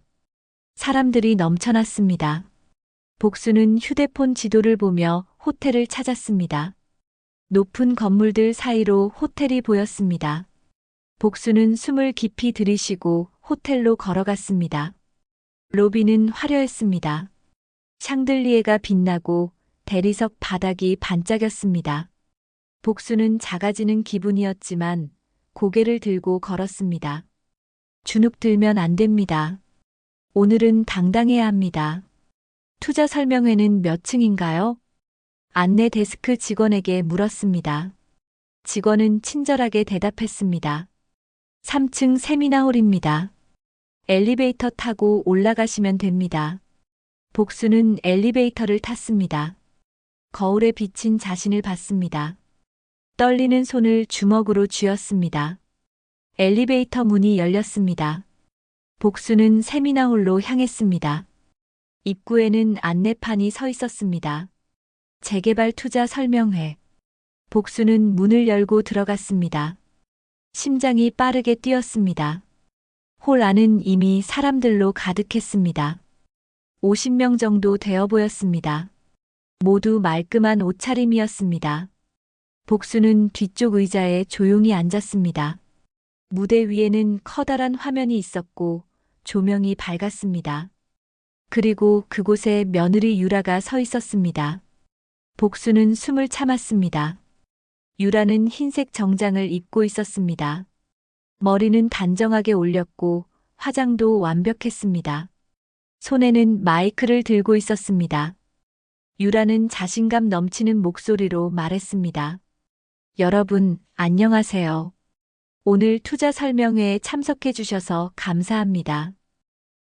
사람들이 넘쳐났습니다. 복수는 휴대폰 지도를 보며 호텔을 찾았습니다. 높은 건물들 사이로 호텔이 보였습니다. 복수는 숨을 깊이 들이쉬고 호텔로 걸어갔습니다. 로비는 화려했습니다. 샹들리에가 빛나고 대리석 바닥이 반짝였습니다. 복수는 작아지는 기분이었지만 고개를 들고 걸었습니다. 주눅 들면 안 됩니다. 오늘은 당당해야 합니다. 투자 설명회는 몇 층인가요? 안내 데스크 직원에게 물었습니다. 직원은 친절하게 대답했습니다. 3층 세미나홀입니다. 엘리베이터 타고 올라가시면 됩니다. 복수는 엘리베이터를 탔습니다. 거울에 비친 자신을 봤습니다. 떨리는 손을 주먹으로 쥐었습니다. 엘리베이터 문이 열렸습니다. 복수는 세미나홀로 향했습니다. 입구에는 안내판이 서 있었습니다. 재개발 투자 설명회. 복수는 문을 열고 들어갔습니다. 심장이 빠르게 뛰었습니다. 홀 안은 이미 사람들로 가득했습니다. 50명 정도 되어 보였습니다. 모두 말끔한 옷차림이었습니다. 복수는 뒤쪽 의자에 조용히 앉았습니다. 무대 위에는 커다란 화면이 있었고 조명이 밝았습니다. 그리고 그곳에 며느리 유라가 서 있었습니다. 복수는 숨을 참았습니다. 유라는 흰색 정장을 입고 있었습니다. 머리는 단정하게 올렸고 화장도 완벽했습니다. 손에는 마이크를 들고 있었습니다. 유라는 자신감 넘치는 목소리로 말했습니다. 여러분, 안녕하세요. 오늘 투자 설명회에 참석해 주셔서 감사합니다.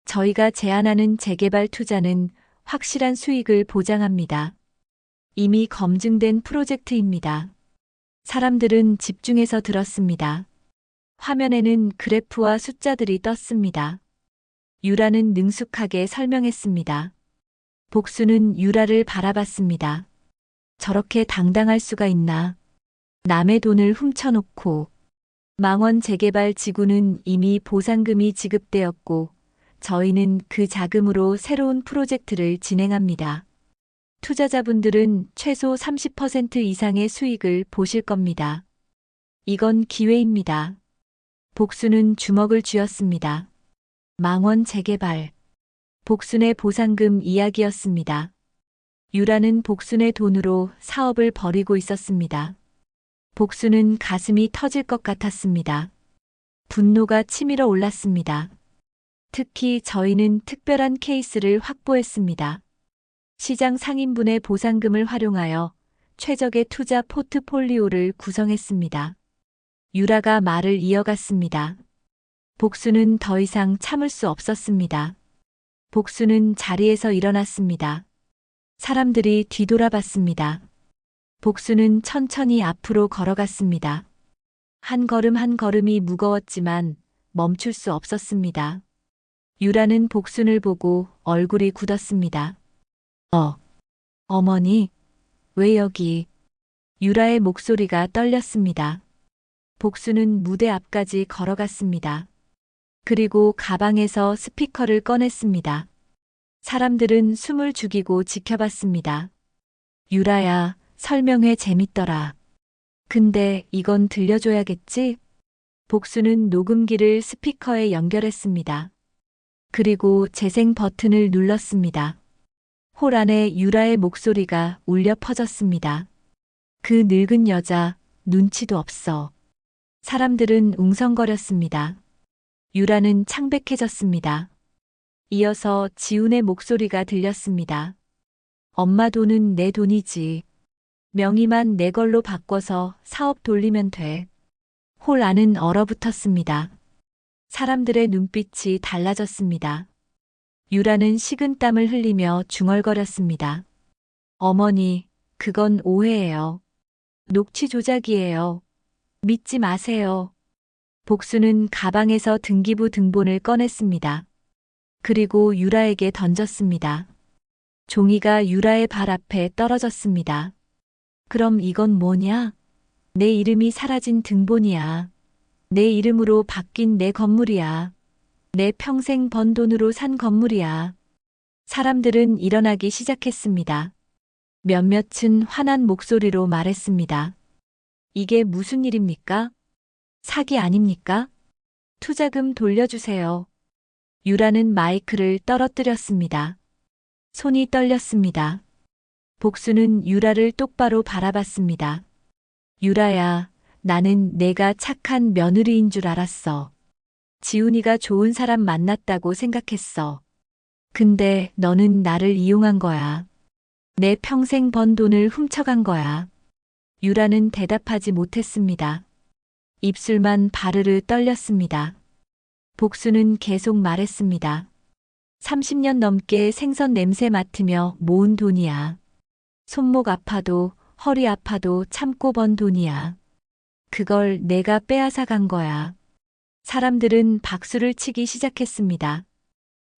저희가 제안하는 재개발 투자는 확실한 수익을 보장합니다. 이미 검증된 프로젝트입니다. 사람들은 집중해서 들었습니다. 화면에는 그래프와 숫자들이 떴습니다. 유라는 능숙하게 설명했습니다. 복수는 유라를 바라봤습니다. 저렇게 당당할 수가 있나. 남의 돈을 훔쳐놓고 망원 재개발 지구는 이미 보상금이 지급되었고 저희는 그 자금으로 새로운 프로젝트를 진행합니다. 투자자분들은 최소 30% 이상의 수익을 보실 겁니다. 이건 기회입니다. 복순은 주먹을 쥐었습니다. 망원 재개발. 복순의 보상금 이야기였습니다. 유라는 복순의 돈으로 사업을 벌이고 있었습니다. 복순은 가슴이 터질 것 같았습니다. 분노가 치밀어 올랐습니다. 특히 저희는 특별한 케이스를 확보했습니다. 시장 상인분의 보상금을 활용하여 최적의 투자 포트폴리오를 구성했습니다. 유라가 말을 이어갔습니다. 복순은 더 이상 참을 수 없었습니다. 복순은 자리에서 일어났습니다. 사람들이 뒤돌아봤습니다. 복순은 천천히 앞으로 걸어갔습니다. 한 걸음 한 걸음이 무거웠지만 멈출 수 없었습니다. 유라는 복순을 보고 얼굴이 굳었습니다. 어머니, 왜 여기? 유라의 목소리가 떨렸습니다. 복순은 무대 앞까지 걸어갔습니다. 그리고 가방에서 스피커를 꺼냈습니다. 사람들은 숨을 죽이고 지켜봤습니다. 유라야, 설명회 재밌더라. 근데 이건 들려줘야겠지? 복순은 녹음기를 스피커에 연결했습니다. 그리고 재생 버튼을 눌렀습니다. 홀 안에 유라의 목소리가 울려 퍼졌습니다. 그 늙은 여자, 눈치도 없어. 사람들은 웅성거렸습니다. 유라는 창백해졌습니다. 이어서 지훈의 목소리가 들렸습니다. 엄마 돈은 내 돈이지. 명의만 내 걸로 바꿔서 사업 돌리면 돼. 홀 안은 얼어붙었습니다. 사람들의 눈빛이 달라졌습니다. 유라는 식은땀을 흘리며 중얼거렸습니다. 어머니, 그건 오해예요. 녹취 조작이에요. 믿지 마세요. 복수는 가방에서 등기부 등본을 꺼냈습니다. 그리고 유라에게 던졌습니다. 종이가 유라의 발 앞에 떨어졌습니다. 그럼 이건 뭐냐? 내 이름이 사라진 등본이야. 내 이름으로 바뀐 내 건물이야. 내 평생 번 돈으로 산 건물이야. 사람들은 일어나기 시작했습니다. 몇몇은 화난 목소리로 말했습니다. 이게 무슨 일입니까? 사기 아닙니까? 투자금 돌려주세요. 유라는 마이크를 떨어뜨렸습니다. 손이 떨렸습니다. 복수는 유라를 똑바로 바라봤습니다. 유라야, 나는 내가 착한 며느리인 줄 알았어. 지훈이가 좋은 사람 만났다고 생각했어. 근데 너는 나를 이용한 거야. 내 평생 번 돈을 훔쳐간 거야. 유라는 대답하지 못했습니다. 입술만 바르르 떨렸습니다. 복수는 계속 말했습니다. 30년 넘게 생선 냄새 맡으며 모은 돈이야. 손목 아파도 허리 아파도 참고 번 돈이야. 그걸 내가 빼앗아 간 거야. 사람들은 박수를 치기 시작했습니다.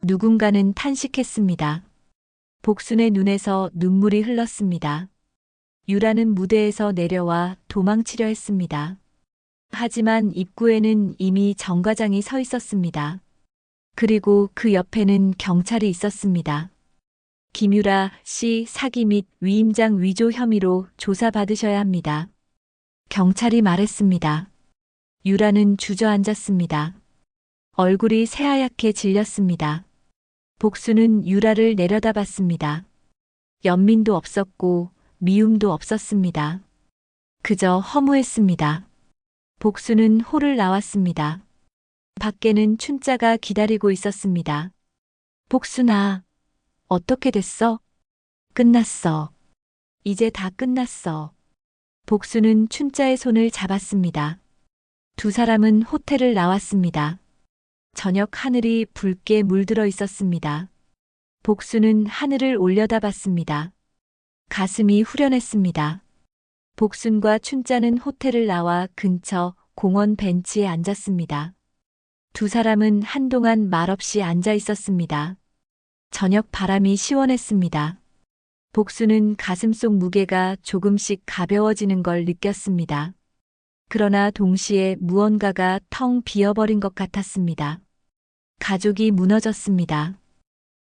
누군가는 탄식했습니다. 복순의 눈에서 눈물이 흘렀습니다. 유라는 무대에서 내려와 도망치려 했습니다. 하지만 입구에는 이미 정 과장이 서 있었습니다. 그리고 그 옆에는 경찰이 있었습니다. 김유라 씨 사기 및 위임장 위조 혐의로 조사받으셔야 합니다. 경찰이 말했습니다. 유라는 주저앉았습니다. 얼굴이 새하얗게 질렸습니다. 복수는 유라를 내려다봤습니다. 연민도 없었고 미움도 없었습니다. 그저 허무했습니다. 복수는 홀을 나왔습니다. 밖에는 춘자가 기다리고 있었습니다. 복순아, 어떻게 됐어? 끝났어. 이제 다 끝났어. 복수는 춘자의 손을 잡았습니다. 두 사람은 호텔을 나왔습니다. 저녁 하늘이 붉게 물들어 있었습니다. 복수는 하늘을 올려다봤습니다. 가슴이 후련했습니다. 복순과 춘자는 호텔을 나와 근처 공원 벤치에 앉았습니다. 두 사람은 한동안 말없이 앉아 있었습니다. 저녁 바람이 시원했습니다. 복수는 가슴속 무게가 조금씩 가벼워지는 걸 느꼈습니다. 그러나 동시에 무언가가 텅 비어버린 것 같았습니다. 가족이 무너졌습니다.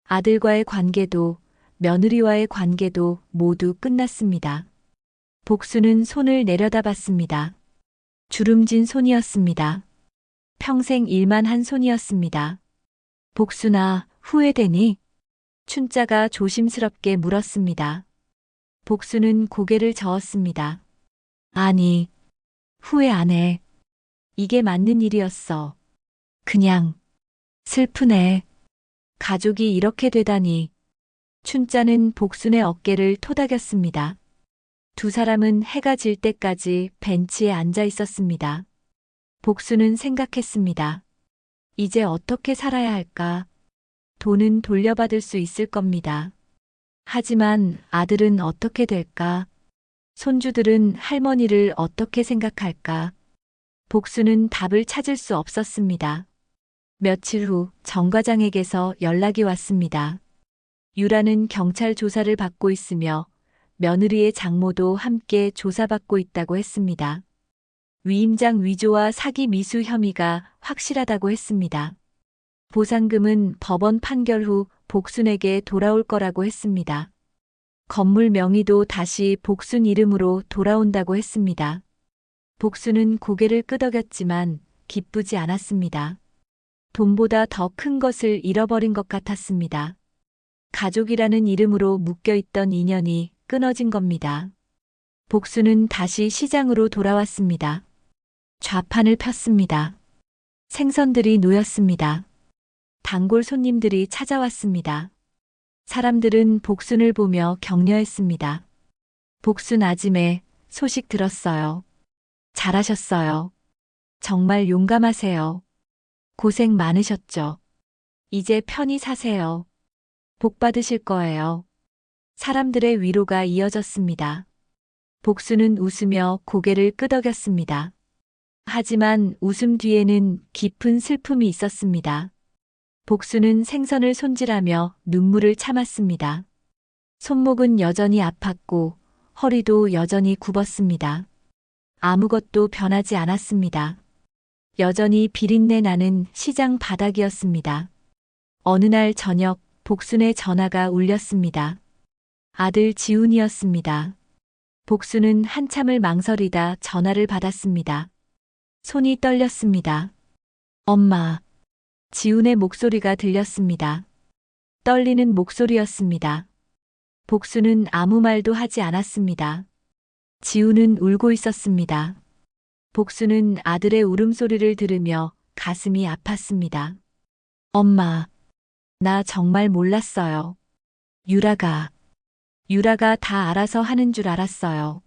아들과의 관계도 며느리와의 관계도 모두 끝났습니다. 복수는 손을 내려다봤습니다. 주름진 손이었습니다. 평생 일만 한 손이었습니다. 복수나 후회되니? 춘자가 조심스럽게 물었습니다. 복수는 고개를 저었습니다. 아니, 후회 안 해. 이게 맞는 일이었어. 그냥 슬프네. 가족이 이렇게 되다니. 춘자는 복순의 어깨를 토닥였습니다. 두 사람은 해가 질 때까지 벤치에 앉아 있었습니다. 복수는 생각했습니다. 이제 어떻게 살아야 할까? 돈은 돌려받을 수 있을 겁니다. 하지만 아들은 어떻게 될까? 손주들은 할머니를 어떻게 생각할까? 복수는 답을 찾을 수 없었습니다. 며칠 후 정 과장에게서 연락이 왔습니다. 유라는 경찰 조사를 받고 있으며 며느리의 장모도 함께 조사받고 있다고 했습니다. 위임장 위조와 사기 미수 혐의가 확실하다고 했습니다. 보상금은 법원 판결 후 복순에게 돌아올 거라고 했습니다. 건물 명의도 다시 복순 이름으로 돌아온다고 했습니다. 복순은 고개를 끄덕였지만 기쁘지 않았습니다. 돈보다 더 큰 것을 잃어버린 것 같았습니다. 가족이라는 이름으로 묶여있던 인연이 끊어진 겁니다. 복수는 다시 시장으로 돌아왔습니다. 좌판을 폈습니다. 생선들이 놓였습니다. 단골 손님들이 찾아왔습니다. 사람들은 복순을 보며 격려했습니다. 복순 아줌매, 소식 들었어요. 잘하셨어요. 정말 용감하세요. 고생 많으셨죠. 이제 편히 사세요. 복 받으실 거예요. 사람들의 위로가 이어졌습니다. 복수는 웃으며 고개를 끄덕였습니다. 하지만 웃음 뒤에는 깊은 슬픔이 있었습니다. 복수는 생선을 손질하며 눈물을 참았습니다. 손목은 여전히 아팠고 허리도 여전히 굽었습니다. 아무것도 변하지 않았습니다. 여전히 비린내 나는 시장 바닥이었습니다. 어느 날 저녁 복순의 전화가 울렸습니다. 아들 지훈이었습니다. 복순은 한참을 망설이다 전화를 받았습니다. 손이 떨렸습니다. 엄마. 지훈의 목소리가 들렸습니다. 떨리는 목소리였습니다. 복순은 아무 말도 하지 않았습니다. 지훈은 울고 있었습니다. 복수는 아들의 울음소리를 들으며 가슴이 아팠습니다. 엄마, 나 정말 몰랐어요. 유라가 다 알아서 하는 줄 알았어요.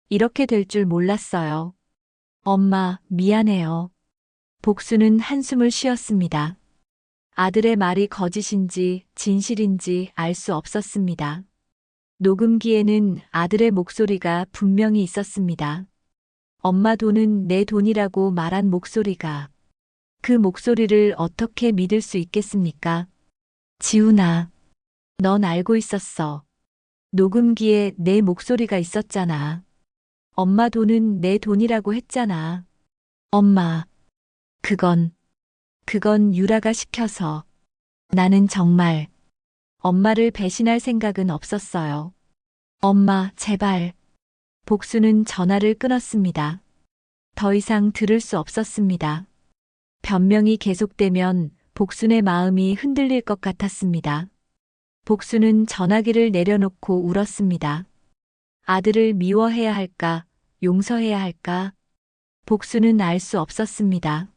이렇게 될 줄 몰랐어요. 엄마, 미안해요. 복수는 한숨을 쉬었습니다. 아들의 말이 거짓인지 진실인지 알 수 없었습니다. 녹음기에는 아들의 목소리가 분명히 있었습니다. 엄마 돈은 내 돈이라고 말한 목소리가. 그 목소리를 어떻게 믿을 수 있겠습니까? 지훈아, 넌 알고 있었어. 녹음기에 내 목소리가 있었잖아. 엄마 돈은 내 돈이라고 했잖아. 엄마, 그건 유라가 시켜서. 나는 정말 엄마를 배신할 생각은 없었어요. 엄마, 제발. 복수는 전화를 끊었습니다. 더 이상 들을 수 없었습니다. 변명이 계속되면 복순의 마음이 흔들릴 것 같았습니다. 복수는 전화기를 내려놓고 울었습니다. 아들을 미워해야 할까, 용서해야 할까? 복수는 알 수 없었습니다.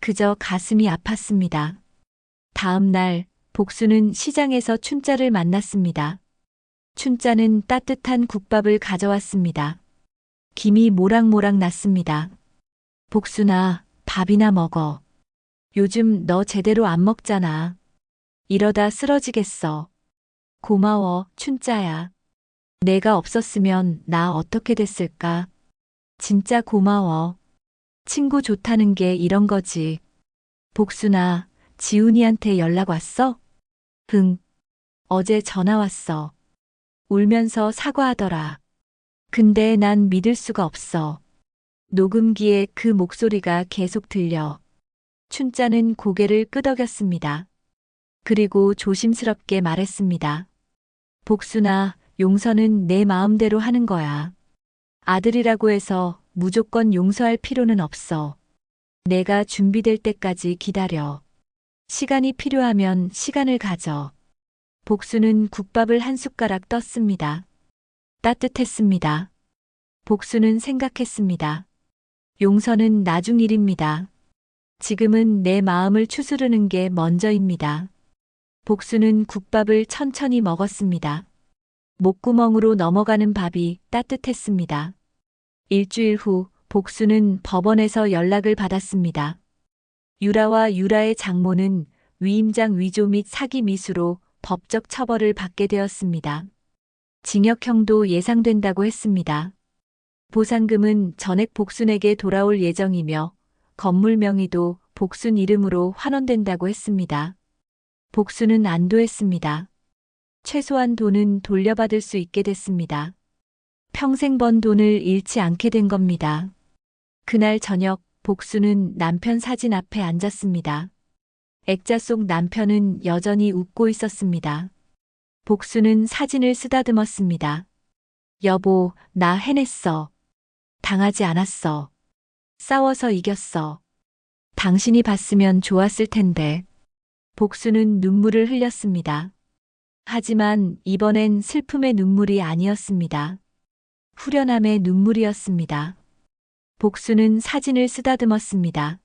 그저 가슴이 아팠습니다. 다음 날 복수는 시장에서 춘자를 만났습니다. 춘자는 따뜻한 국밥을 가져왔습니다. 김이 모락모락 났습니다. 복순아, 밥이나 먹어. 요즘 너 제대로 안 먹잖아. 이러다 쓰러지겠어. 고마워, 춘자야. 내가 없었으면 나 어떻게 됐을까? 진짜 고마워. 친구 좋다는 게 이런 거지. 복순아, 지훈이한테 연락 왔어? 응. 어제 전화 왔어. 울면서 사과하더라. 근데 난 믿을 수가 없어. 녹음기에 그 목소리가 계속 들려. 춘자는 고개를 끄덕였습니다. 그리고 조심스럽게 말했습니다. 복순아, 용서는 내 마음대로 하는 거야. 아들이라고 해서 무조건 용서할 필요는 없어. 내가 준비될 때까지 기다려. 시간이 필요하면 시간을 가져. 복수는 국밥을 한 숟가락 떴습니다. 따뜻했습니다. 복수는 생각했습니다. 용서는 나중 일입니다. 지금은 내 마음을 추스르는 게 먼저입니다. 복수는 국밥을 천천히 먹었습니다. 목구멍으로 넘어가는 밥이 따뜻했습니다. 일주일 후 복수는 법원에서 연락을 받았습니다. 유라와 유라의 장모는 위임장 위조 및 사기 미수로 법적 처벌을 받게 되었습니다. 징역형도 예상된다고 했습니다. 보상금은 전액 복순에게 돌아올 예정이며 건물 명의도 복순 이름으로 환원된다고 했습니다. 복순은 안도했습니다. 최소한 돈은 돌려받을 수 있게 됐습니다. 평생 번 돈을 잃지 않게 된 겁니다. 그날 저녁 복수는 남편 사진 앞에 앉았습니다. 액자 속 남편은 여전히 웃고 있었습니다. 복수는 사진을 쓰다듬었습니다. 여보, 나 해냈어. 당하지 않았어. 싸워서 이겼어. 당신이 봤으면 좋았을 텐데. 복수는 눈물을 흘렸습니다. 하지만 이번엔 슬픔의 눈물이 아니었습니다. 후련함의 눈물이었습니다. 복수는 사진을 쓰다듬었습니다.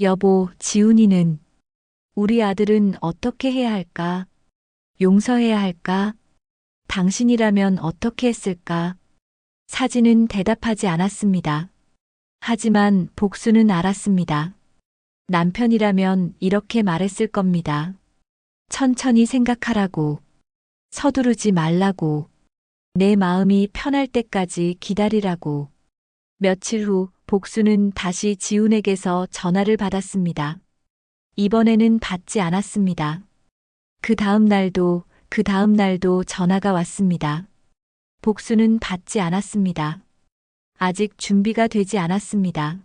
여보, 지훈이는 우리 아들은 어떻게 해야 할까? 용서해야 할까? 당신이라면 어떻게 했을까? 사진은 대답하지 않았습니다. 하지만 복수는 알았습니다. 남편이라면 이렇게 말했을 겁니다. 천천히 생각하라고. 서두르지 말라고. 내 마음이 편할 때까지 기다리라고. 며칠 후 복수는 다시 지훈에게서 전화를 받았습니다. 이번에는 받지 않았습니다. 그 다음 날도 전화가 왔습니다. 복수는 받지 않았습니다. 아직 준비가 되지 않았습니다.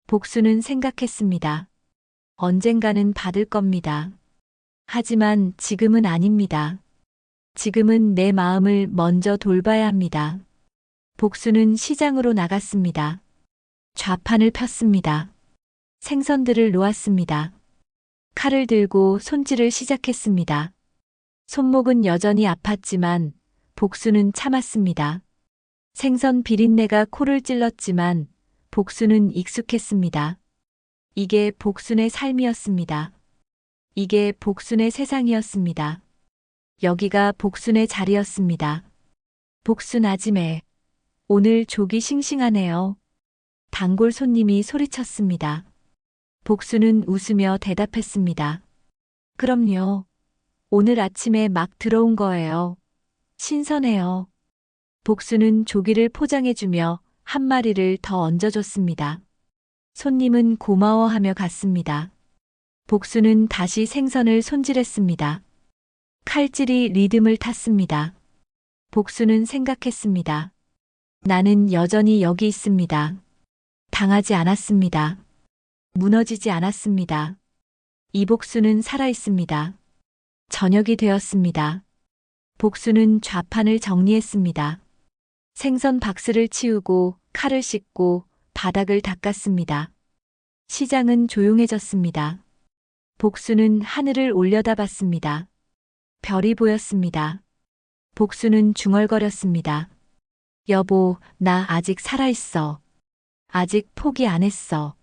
복수는 생각했습니다. 언젠가는 받을 겁니다. 하지만 지금은 아닙니다. 지금은 내 마음을 먼저 돌봐야 합니다. 복수는 시장으로 나갔습니다. 좌판을 폈습니다. 생선들을 놓았습니다. 칼을 들고 손질을 시작했습니다. 손목은 여전히 아팠지만 복수는 참았습니다. 생선 비린내가 코를 찔렀지만 복수는 익숙했습니다. 이게 복순의 삶이었습니다. 이게 복순의 세상이었습니다. 여기가 복순의 자리였습니다. 복순 아지매, 오늘 조기 싱싱하네요. 단골 손님이 소리쳤습니다. 복수는 웃으며 대답했습니다. 그럼요. 오늘 아침에 막 들어온 거예요. 신선해요. 복수는 조기를 포장해주며 한 마리를 더 얹어줬습니다. 손님은 고마워하며 갔습니다. 복수는 다시 생선을 손질했습니다. 칼질이 리듬을 탔습니다. 복수는 생각했습니다. 나는 여전히 여기 있습니다. 당하지 않았습니다. 무너지지 않았습니다. 이 복수는 살아있습니다. 저녁이 되었습니다. 복수는 좌판을 정리했습니다. 생선 박스를 치우고 칼을 씻고 바닥을 닦았습니다. 시장은 조용해졌습니다. 복수는 하늘을 올려다봤습니다. 별이 보였습니다. 복수는 중얼거렸습니다. 여보, 나 아직 살아있어. 아직 포기 안 했어.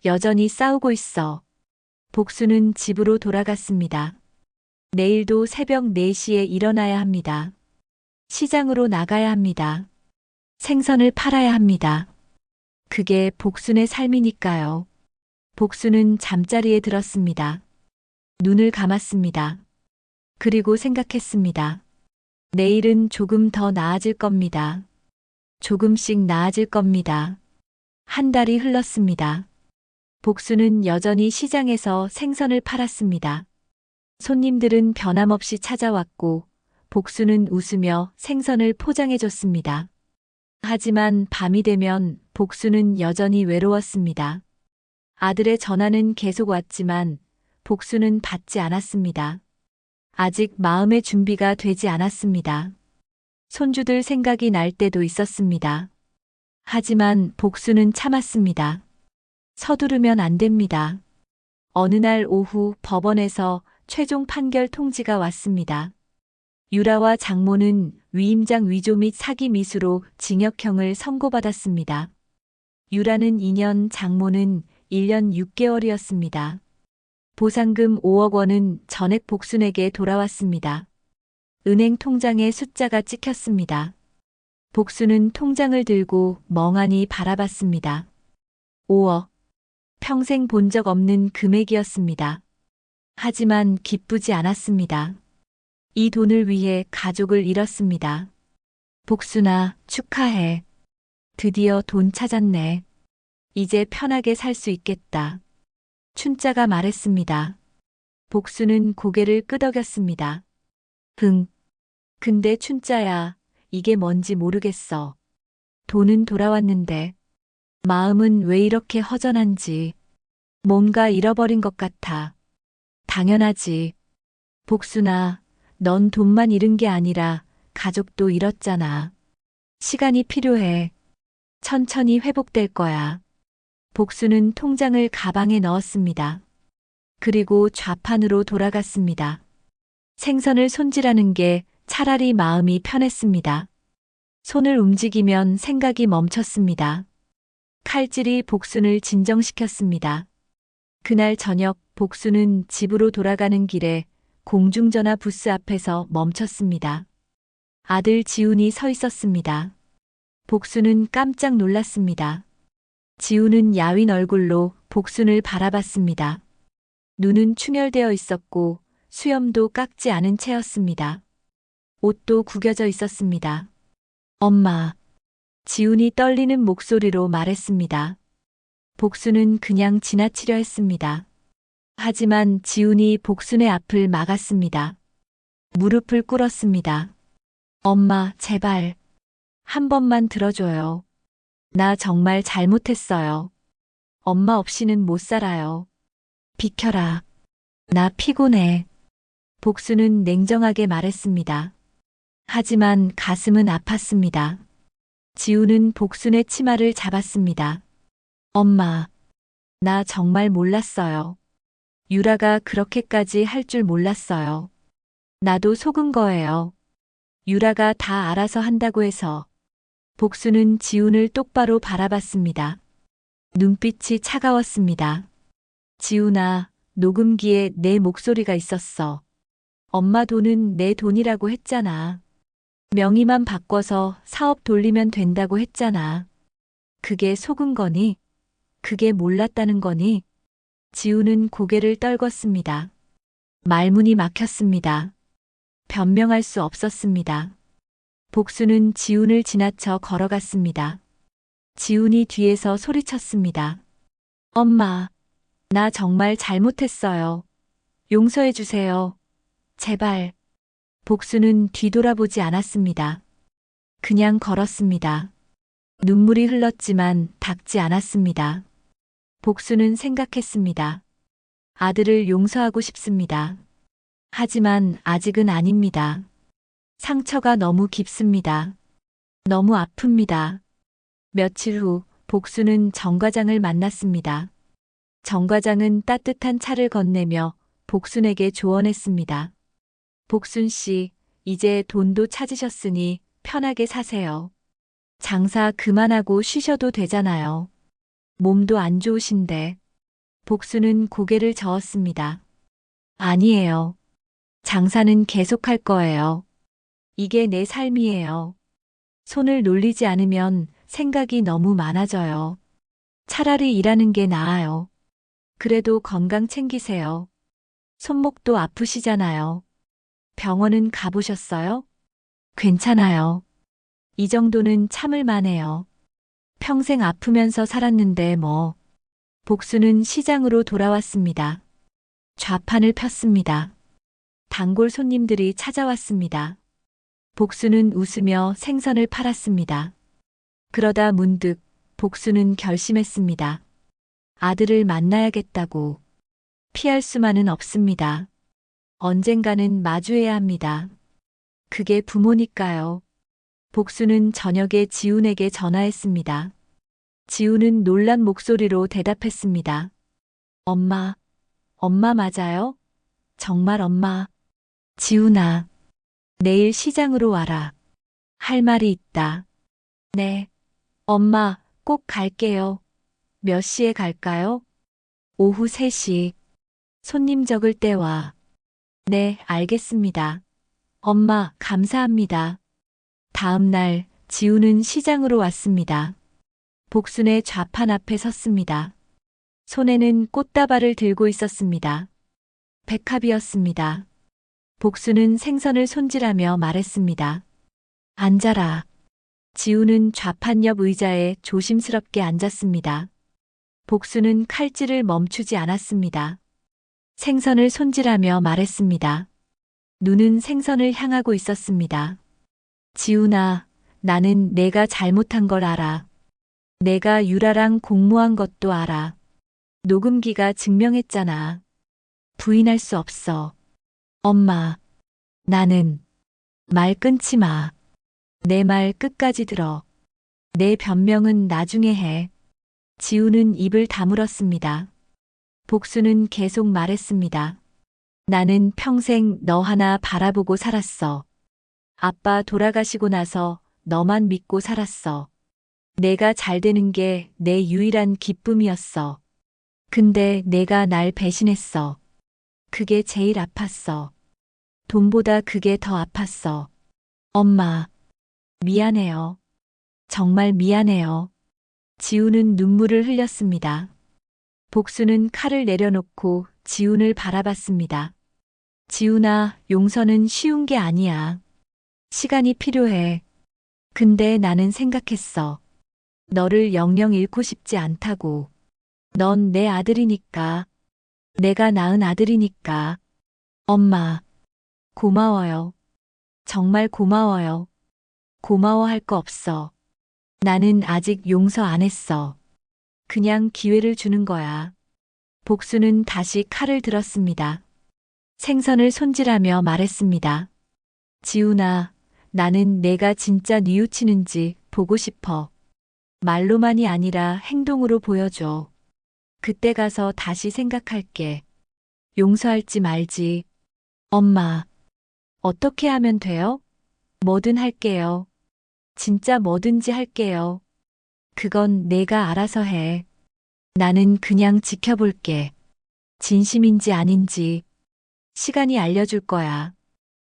여전히 싸우고 있어. 복수는 집으로 돌아갔습니다. 내일도 새벽 4시에 일어나야 합니다. 시장으로 나가야 합니다. 생선을 팔아야 합니다. 그게 복순의 삶이니까요. 복수는 잠자리에 들었습니다. 눈을 감았습니다. 그리고 생각했습니다. 내일은 조금 더 나아질 겁니다. 조금씩 나아질 겁니다. 한 달이 흘렀습니다. 복수는 여전히 시장에서 생선을 팔았습니다. 손님들은 변함없이 찾아왔고 복수는 웃으며 생선을 포장해줬습니다. 하지만 밤이 되면 복수는 여전히 외로웠습니다. 아들의 전화는 계속 왔지만 복수는 받지 않았습니다. 아직 마음의 준비가 되지 않았습니다. 손주들 생각이 날 때도 있었습니다. 하지만 복수는 참았습니다. 서두르면 안 됩니다. 어느 날 오후 법원에서 최종 판결 통지가 왔습니다. 유라와 장모는 위임장 위조 및 사기 미수로 징역형을 선고받았습니다. 유라는 2년, 장모는 1년 6개월이었습니다. 보상금 5억 원은 전액 복순에게 돌아왔습니다. 은행 통장에 숫자가 찍혔습니다. 복수는 통장을 들고 멍하니 바라봤습니다. 5억. 평생 본 적 없는 금액이었습니다. 하지만 기쁘지 않았습니다. 이 돈을 위해 가족을 잃었습니다. 복순아, 축하해. 드디어 돈 찾았네. 이제 편하게 살 수 있겠다. 춘자가 말했습니다. 복수는 고개를 끄덕였습니다. 근데 춘자야, 이게 뭔지 모르겠어. 돈은 돌아왔는데 마음은 왜 이렇게 허전한지. 뭔가 잃어버린 것 같아. 당연하지. 복순아, 넌 돈만 잃은 게 아니라 가족도 잃었잖아. 시간이 필요해. 천천히 회복될 거야. 복수는 통장을 가방에 넣었습니다. 그리고 좌판으로 돌아갔습니다. 생선을 손질하는 게 차라리 마음이 편했습니다. 손을 움직이면 생각이 멈췄습니다. 칼질이 복순을 진정시켰습니다. 그날 저녁 복순은 집으로 돌아가는 길에 공중전화 부스 앞에서 멈췄습니다. 아들 지훈이 서 있었습니다. 복순은 깜짝 놀랐습니다. 지훈은 야윈 얼굴로 복순을 바라봤습니다. 눈은 충혈되어 있었고 수염도 깎지 않은 채였습니다. 옷도 구겨져 있었습니다. 엄마. 지훈이 떨리는 목소리로 말했습니다. 복순은 그냥 지나치려 했습니다. 하지만 지훈이 복순의 앞을 막았습니다. 무릎을 꿇었습니다. 엄마, 제발. 한 번만 들어줘요. 나 정말 잘못했어요. 엄마 없이는 못 살아요. 비켜라. 나 피곤해. 복순은 냉정하게 말했습니다. 하지만 가슴은 아팠습니다. 지우는 복순의 치마를 잡았습니다. 엄마, 나 정말 몰랐어요. 유라가 그렇게까지 할 줄 몰랐어요. 나도 속은 거예요. 유라가 다 알아서 한다고 해서. 복순은 지훈을 똑바로 바라봤습니다. 눈빛이 차가웠습니다. 지훈아, 녹음기에 내 목소리가 있었어. 엄마 돈은 내 돈이라고 했잖아. 명의만 바꿔서 사업 돌리면 된다고 했잖아. 그게 속은 거니? 그게 몰랐다는 거니? 지훈은 고개를 떨궜습니다. 말문이 막혔습니다. 변명할 수 없었습니다. 복수는 지훈을 지나쳐 걸어갔습니다. 지훈이 뒤에서 소리쳤습니다. 엄마, 나 정말 잘못했어요. 용서해 주세요. 제발. 복수는 뒤돌아보지 않았습니다. 그냥 걸었습니다. 눈물이 흘렀지만 닦지 않았습니다. 복수는 생각했습니다. 아들을 용서하고 싶습니다. 하지만 아직은 아닙니다. 상처가 너무 깊습니다. 너무 아픕니다. 며칠 후 복수는 정 과장을 만났습니다. 정 과장은 따뜻한 차를 건네며 복순에게 조언했습니다. 복순 씨, 이제 돈도 찾으셨으니 편하게 사세요. 장사 그만하고 쉬셔도 되잖아요. 몸도 안 좋으신데. 복수는 고개를 저었습니다. 아니에요. 장사는 계속할 거예요. 이게 내 삶이에요. 손을 놀리지 않으면 생각이 너무 많아져요. 차라리 일하는 게 나아요. 그래도 건강 챙기세요. 손목도 아프시잖아요. 병원은 가보셨어요? 괜찮아요. 이 정도는 참을 만해요. 평생 아프면서 살았는데 뭐. 복수는 시장으로 돌아왔습니다. 좌판을 폈습니다. 단골 손님들이 찾아왔습니다. 복수는 웃으며 생선을 팔았습니다. 그러다 문득 복수는 결심했습니다. 아들을 만나야겠다고. 피할 수만은 없습니다. 언젠가는 마주해야 합니다. 그게 부모니까요. 복수는 저녁에 지훈에게 전화했습니다. 지훈은 놀란 목소리로 대답했습니다. 엄마, 엄마 맞아요? 정말 엄마. 지훈아, 내일 시장으로 와라. 할 말이 있다. 네. 엄마, 꼭 갈게요. 몇 시에 갈까요? 오후 3시. 손님 적을 때 와. 네, 알겠습니다. 엄마, 감사합니다. 다음 날, 지우는 시장으로 왔습니다. 복순의 좌판 앞에 섰습니다. 손에는 꽃다발을 들고 있었습니다. 백합이었습니다. 복순은 생선을 손질하며 말했습니다. 앉아라. 지우는 좌판 옆 의자에 조심스럽게 앉았습니다. 복순은 칼질을 멈추지 않았습니다. 생선을 손질하며 말했습니다. 눈은 생선을 향하고 있었습니다. 지훈아, 나는 내가 잘못한 걸 알아. 내가 유라랑 공모한 것도 알아. 녹음기가 증명했잖아. 부인할 수 없어. 엄마, 나는 말 끊지 마. 내 말 끝까지 들어. 내 변명은 나중에 해. 지우는 입을 다물었습니다. 복수는 계속 말했습니다. 나는 평생 너 하나 바라보고 살았어. 아빠 돌아가시고 나서 너만 믿고 살았어. 내가 잘 되는 게 내 유일한 기쁨이었어. 근데 내가 날 배신했어. 그게 제일 아팠어. 돈보다 그게 더 아팠어. 엄마, 미안해요. 정말 미안해요. 지우는 눈물을 흘렸습니다. 복수는 칼을 내려놓고 지훈을 바라봤습니다. 지훈아, 용서는 쉬운 게 아니야. 시간이 필요해. 근데 나는 생각했어. 너를 영영 잃고 싶지 않다고. 넌 내 아들이니까. 내가 낳은 아들이니까. 엄마, 고마워요. 정말 고마워요. 고마워할 거 없어. 나는 아직 용서 안 했어. 그냥 기회를 주는 거야. 복수는 다시 칼을 들었습니다. 생선을 손질하며 말했습니다. 지훈아, 나는 내가 진짜 뉘우치는지 보고 싶어. 말로만이 아니라 행동으로 보여줘. 그때 가서 다시 생각할게. 용서할지 말지. 엄마, 어떻게 하면 돼요? 뭐든 할게요. 진짜 뭐든지 할게요. 그건 내가 알아서 해. 나는 그냥 지켜볼게. 진심인지 아닌지. 시간이 알려줄 거야.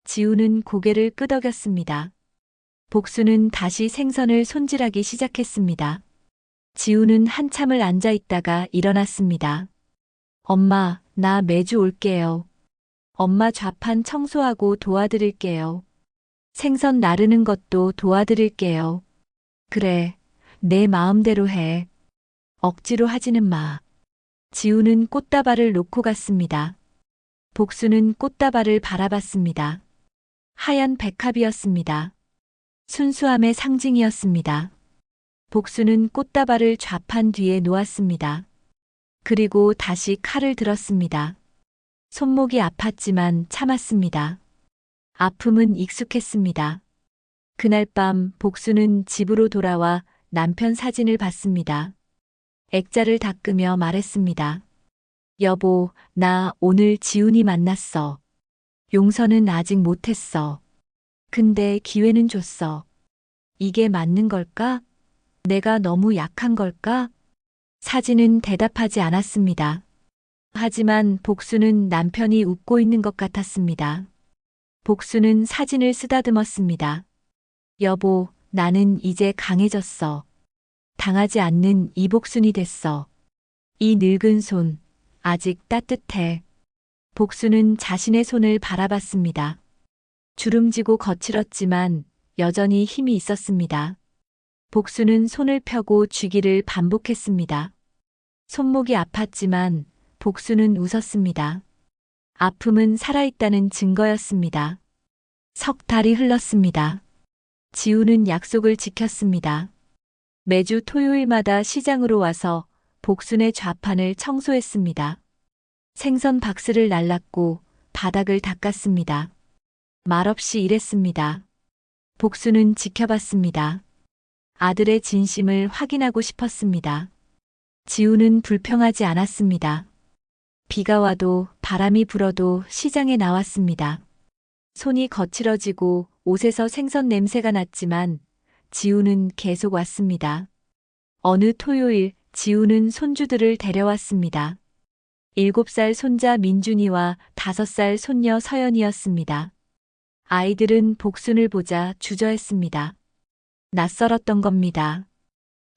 지우는 고개를 끄덕였습니다. 복수는 다시 생선을 손질하기 시작했습니다. 지우는 한참을 앉아 있다가 일어났습니다. 엄마, 나 매주 올게요. 엄마 좌판 청소하고 도와드릴게요. 생선 나르는 것도 도와드릴게요. 그래, 내 마음대로 해. 억지로 하지는 마. 지우는 꽃다발을 놓고 갔습니다. 복수는 꽃다발을 바라봤습니다. 하얀 백합이었습니다. 순수함의 상징이었습니다. 복수는 꽃다발을 좌판 뒤에 놓았습니다. 그리고 다시 칼을 들었습니다. 손목이 아팠지만 참았습니다. 아픔은 익숙했습니다. 그날 밤 복수는 집으로 돌아와 남편 사진을 봤습니다. 액자를 닦으며 말했습니다. 여보, 나 오늘 지훈이 만났어. 용서는 아직 못했어. 근데 기회는 줬어. 이게 맞는 걸까? 내가 너무 약한 걸까? 사진은 대답하지 않았습니다. 하지만 복수는 남편이 웃고 있는 것 같았습니다. 복수는 사진을 쓰다듬었습니다. 여보, 나는 이제 강해졌어. 당하지 않는 이복순이 됐어. 이 늙은 손, 아직 따뜻해. 복수는 자신의 손을 바라봤습니다. 주름지고 거칠었지만 여전히 힘이 있었습니다. 복수는 손을 펴고 쥐기를 반복했습니다. 손목이 아팠지만 복수는 웃었습니다. 아픔은 살아있다는 증거였습니다. 석 달이 흘렀습니다. 지우는 약속을 지켰습니다. 매주 토요일마다 시장으로 와서 복순의 좌판을 청소했습니다. 생선 박스를 날랐고 바닥을 닦았습니다. 말없이 일했습니다. 복순은 지켜봤습니다. 아들의 진심을 확인하고 싶었습니다. 지우는 불평하지 않았습니다. 비가 와도 바람이 불어도 시장에 나왔습니다. 손이 거칠어지고 옷에서 생선 냄새가 났지만 지우는 계속 왔습니다. 어느 토요일 지우는 손주들을 데려왔습니다. 7살 손자 민준이와 5살 손녀 서연이었습니다. 아이들은 복순을 보자 주저했습니다. 낯설었던 겁니다.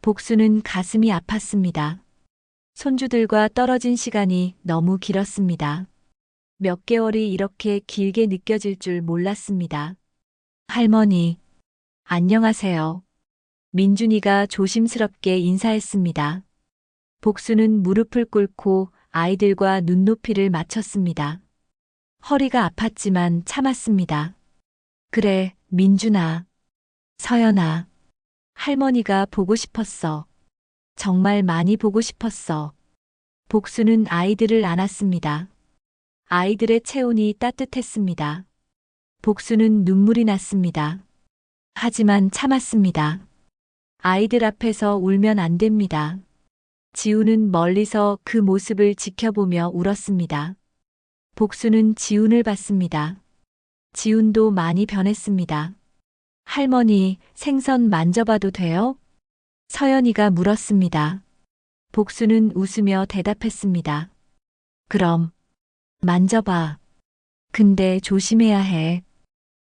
복순은 가슴이 아팠습니다. 손주들과 떨어진 시간이 너무 길었습니다. 몇 개월이 이렇게 길게 느껴질 줄 몰랐습니다. 할머니, 안녕하세요. 민준이가 조심스럽게 인사했습니다. 복순은 무릎을 꿇고 아이들과 눈높이를 맞췄습니다. 허리가 아팠지만 참았습니다. 그래, 민준아. 서연아. 할머니가 보고 싶었어. 정말 많이 보고 싶었어. 복순은 아이들을 안았습니다. 아이들의 체온이 따뜻했습니다. 복순은 눈물이 났습니다. 하지만 참았습니다. 아이들 앞에서 울면 안 됩니다. 지우는 멀리서 그 모습을 지켜보며 울었습니다. 복순은 지훈을 봤습니다. 지훈도 많이 변했습니다. 할머니, 생선 만져봐도 돼요? 서연이가 물었습니다. 복순은 웃으며 대답했습니다. 그럼, 만져봐. 근데 조심해야 해.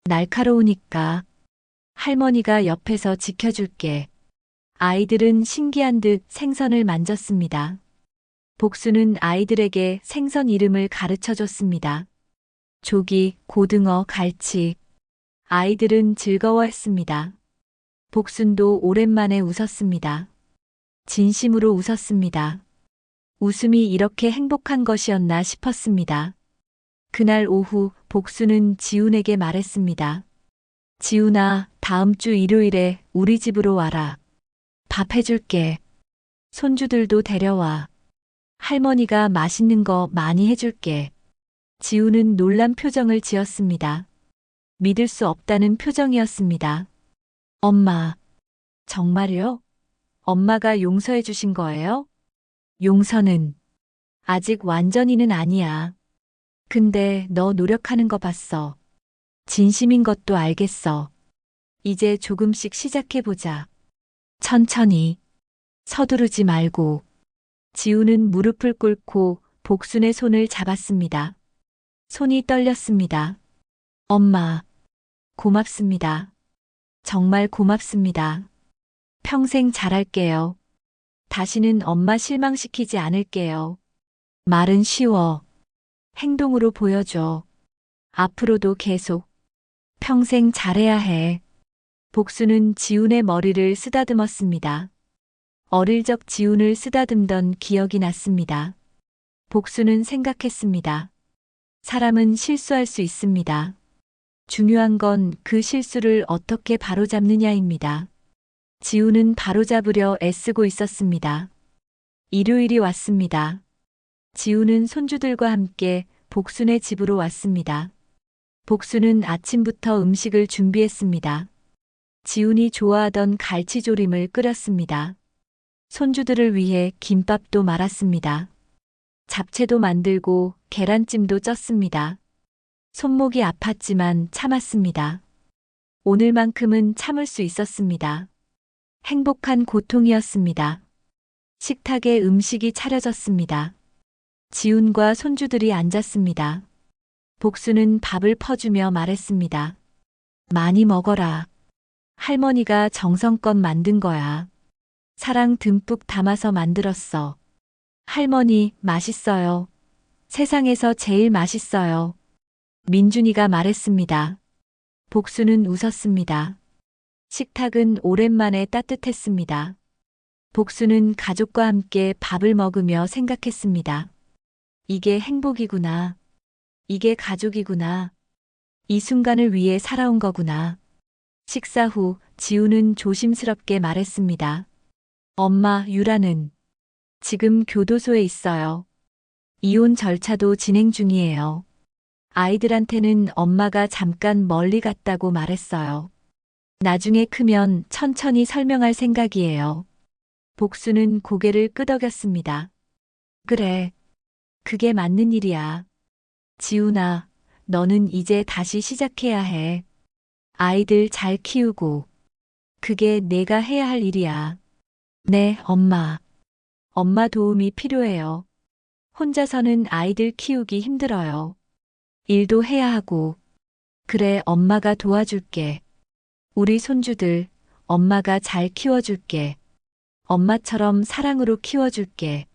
날카로우니까. 할머니가 옆에서 지켜줄게. 아이들은 신기한 듯 생선을 만졌습니다. 복순은 아이들에게 생선 이름을 가르쳐 줬습니다. 조기, 고등어, 갈치. 아이들은 즐거워했습니다. 복순도 오랜만에 웃었습니다. 진심으로 웃었습니다. 웃음이 이렇게 행복한 것이었나 싶었습니다. 그날 오후 복순은 지훈에게 말했습니다. 지훈아, 다음 주 일요일에 우리 집으로 와라. 밥 해줄게. 손주들도 데려와. 할머니가 맛있는 거 많이 해줄게. 지훈은 놀란 표정을 지었습니다. 믿을 수 없다는 표정이었습니다. 엄마, 정말요? 엄마가 용서해 주신 거예요? 용서는 아직 완전히는 아니야. 근데 너 노력하는 거 봤어. 진심인 것도 알겠어. 이제 조금씩 시작해보자. 천천히. 서두르지 말고. 지우는 무릎을 꿇고 복순의 손을 잡았습니다. 손이 떨렸습니다. 엄마, 고맙습니다. 정말 고맙습니다. 평생 잘할게요. 다시는 엄마 실망시키지 않을게요. 말은 쉬워. 행동으로 보여줘. 앞으로도 계속. 평생 잘해야 해. 복순은 지훈의 머리를 쓰다듬었습니다. 어릴 적 지훈을 쓰다듬던 기억이 났습니다. 복순은 생각했습니다. 사람은 실수할 수 있습니다. 중요한 건 그 실수를 어떻게 바로잡느냐입니다. 지훈은 바로잡으려 애쓰고 있었습니다. 일요일이 왔습니다. 지훈은 손주들과 함께 복순의 집으로 왔습니다. 복순은 아침부터 음식을 준비했습니다. 지훈이 좋아하던 갈치조림을 끓였습니다. 손주들을 위해 김밥도 말았습니다. 잡채도 만들고 계란찜도 쪘습니다. 손목이 아팠지만 참았습니다. 오늘만큼은 참을 수 있었습니다. 행복한 고통이었습니다. 식탁에 음식이 차려졌습니다. 지훈과 손주들이 앉았습니다. 복순은 밥을 퍼주며 말했습니다. 많이 먹어라. 할머니가 정성껏 만든 거야. 사랑 듬뿍 담아서 만들었어. 할머니, 맛있어요. 세상에서 제일 맛있어요. 민준이가 말했습니다. 복순은 웃었습니다. 식탁은 오랜만에 따뜻했습니다. 복순은 가족과 함께 밥을 먹으며 생각했습니다. 이게 행복이구나. 이게 가족이구나. 이 순간을 위해 살아온 거구나. 식사 후 지우는 조심스럽게 말했습니다. 엄마, 유라는 지금 교도소에 있어요. 이혼 절차도 진행 중이에요. 아이들한테는 엄마가 잠깐 멀리 갔다고 말했어요. 나중에 크면 천천히 설명할 생각이에요. 복수는 고개를 끄덕였습니다. 그래, 그게 맞는 일이야. 지훈아, 너는 이제 다시 시작해야 해. 아이들 잘 키우고. 그게 내가 해야 할 일이야. 네, 엄마. 엄마 도움이 필요해요. 혼자서는 아이들 키우기 힘들어요. 일도 해야 하고. 그래, 엄마가 도와줄게. 우리 손주들, 엄마가 잘 키워줄게. 엄마처럼 사랑으로 키워줄게.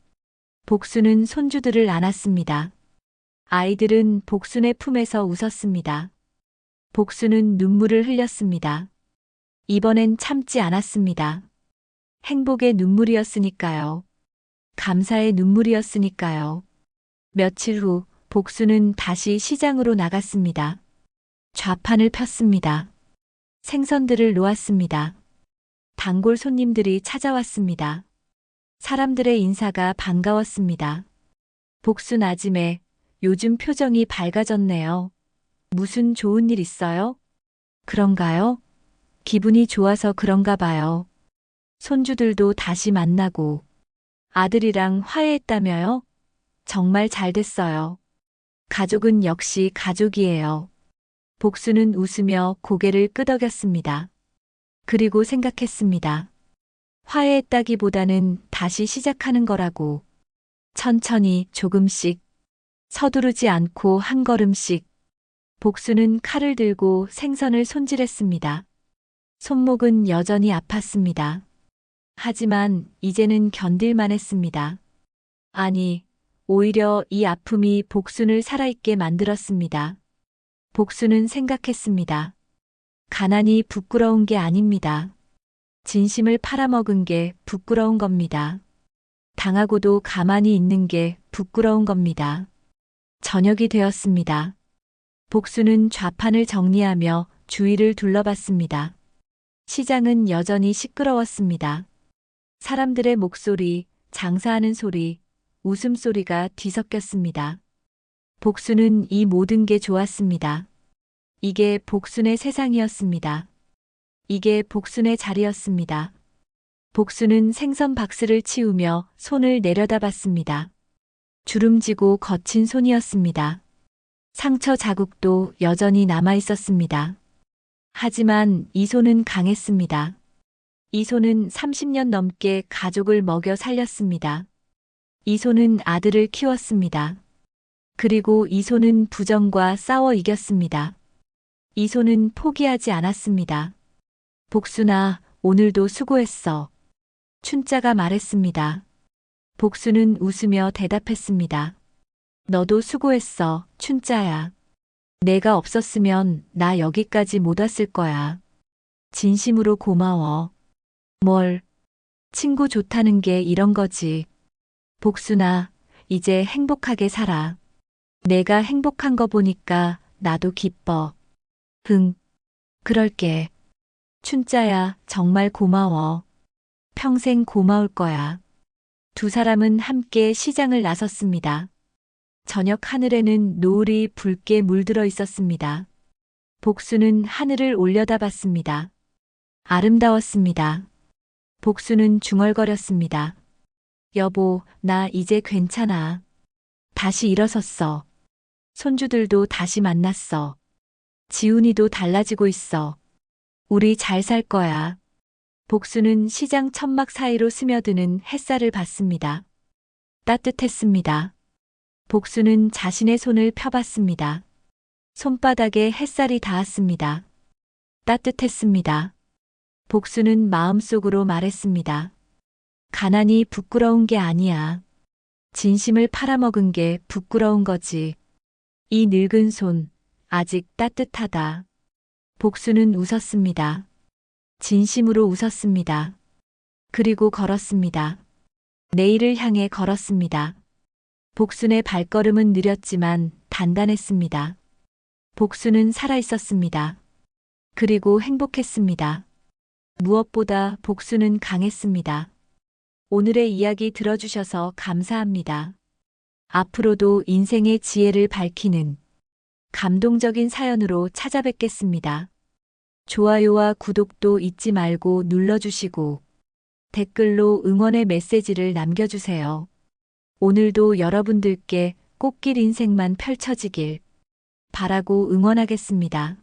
복수는 손주들을 안았습니다. 아이들은 복순의 품에서 웃었습니다. 복수는 눈물을 흘렸습니다. 이번엔 참지 않았습니다. 행복의 눈물이었으니까요. 감사의 눈물이었으니까요. 며칠 후 복수는 다시 시장으로 나갔습니다. 좌판을 폈습니다. 생선들을 놓았습니다. 단골 손님들이 찾아왔습니다. 사람들의 인사가 반가웠습니다. 복순 아줌매, 요즘 표정이 밝아졌네요. 무슨 좋은 일 있어요? 그런가요? 기분이 좋아서 그런가 봐요. 손주들도 다시 만나고 아들이랑 화해했다며요? 정말 잘 됐어요. 가족은 역시 가족이에요. 복수는 웃으며 고개를 끄덕였습니다. 그리고 생각했습니다. 화해했다기보다는 다시 시작하는 거라고. 천천히 조금씩 서두르지 않고 한 걸음씩 복수는 칼을 들고 생선을 손질했습니다. 손목은 여전히 아팠습니다. 하지만 이제는 견딜만 했습니다. 아니, 오히려 이 아픔이 복순을 살아있게 만들었습니다. 복순은 생각했습니다. 가난이 부끄러운 게 아닙니다. 진심을 팔아먹은 게 부끄러운 겁니다. 당하고도 가만히 있는 게 부끄러운 겁니다. 저녁이 되었습니다. 복수는 좌판을 정리하며 주위를 둘러봤습니다. 시장은 여전히 시끄러웠습니다. 사람들의 목소리, 장사하는 소리, 웃음소리가 뒤섞였습니다. 복수는 이 모든 게 좋았습니다. 이게 복순의 세상이었습니다. 이게 복순의 자리였습니다. 복수는 생선 박스를 치우며 손을 내려다봤습니다. 주름지고 거친 손이었습니다. 상처 자국도 여전히 남아 있었습니다. 하지만 이 손은 강했습니다. 이 손은 30년 넘게 가족을 먹여 살렸습니다. 이 손은 아들을 키웠습니다. 그리고 이 손은 부정과 싸워 이겼습니다. 이 손은 포기하지 않았습니다. 복순아, 오늘도 수고했어. 춘자가 말했습니다. 복수는 웃으며 대답했습니다. 너도 수고했어, 춘자야. 내가 없었으면 나 여기까지 못 왔을 거야. 진심으로 고마워. 뭘? 친구 좋다는 게 이런 거지. 복순아, 이제 행복하게 살아. 내가 행복한 거 보니까 나도 기뻐. 응, 그럴게. 춘자야, 정말 고마워. 평생 고마울 거야. 두 사람은 함께 시장을 나섰습니다. 저녁 하늘에는 노을이 붉게 물들어 있었습니다. 복수는 하늘을 올려다봤습니다. 아름다웠습니다. 복수는 중얼거렸습니다. 여보, 나 이제 괜찮아. 다시 일어섰어. 손주들도 다시 만났어. 지훈이도 달라지고 있어. 우리 잘 살 거야. 복수는 시장 천막 사이로 스며드는 햇살을 봤습니다. 따뜻했습니다. 복수는 자신의 손을 펴봤습니다. 손바닥에 햇살이 닿았습니다. 따뜻했습니다. 복수는 마음속으로 말했습니다. 가난이 부끄러운 게 아니야. 진심을 팔아먹은 게 부끄러운 거지. 이 늙은 손, 아직 따뜻하다. 복수는 웃었습니다. 진심으로 웃었습니다. 그리고 걸었습니다. 내일을 향해 걸었습니다. 복순의 발걸음은 느렸지만 단단했습니다. 복수는 살아있었습니다. 그리고 행복했습니다. 무엇보다 복수는 강했습니다. 오늘의 이야기 들어주셔서 감사합니다. 앞으로도 인생의 지혜를 밝히는 감동적인 사연으로 찾아뵙겠습니다. 좋아요와 구독도 잊지 말고 눌러주시고 댓글로 응원의 메시지를 남겨주세요. 오늘도 여러분들께 꽃길 인생만 펼쳐지길 바라고 응원하겠습니다.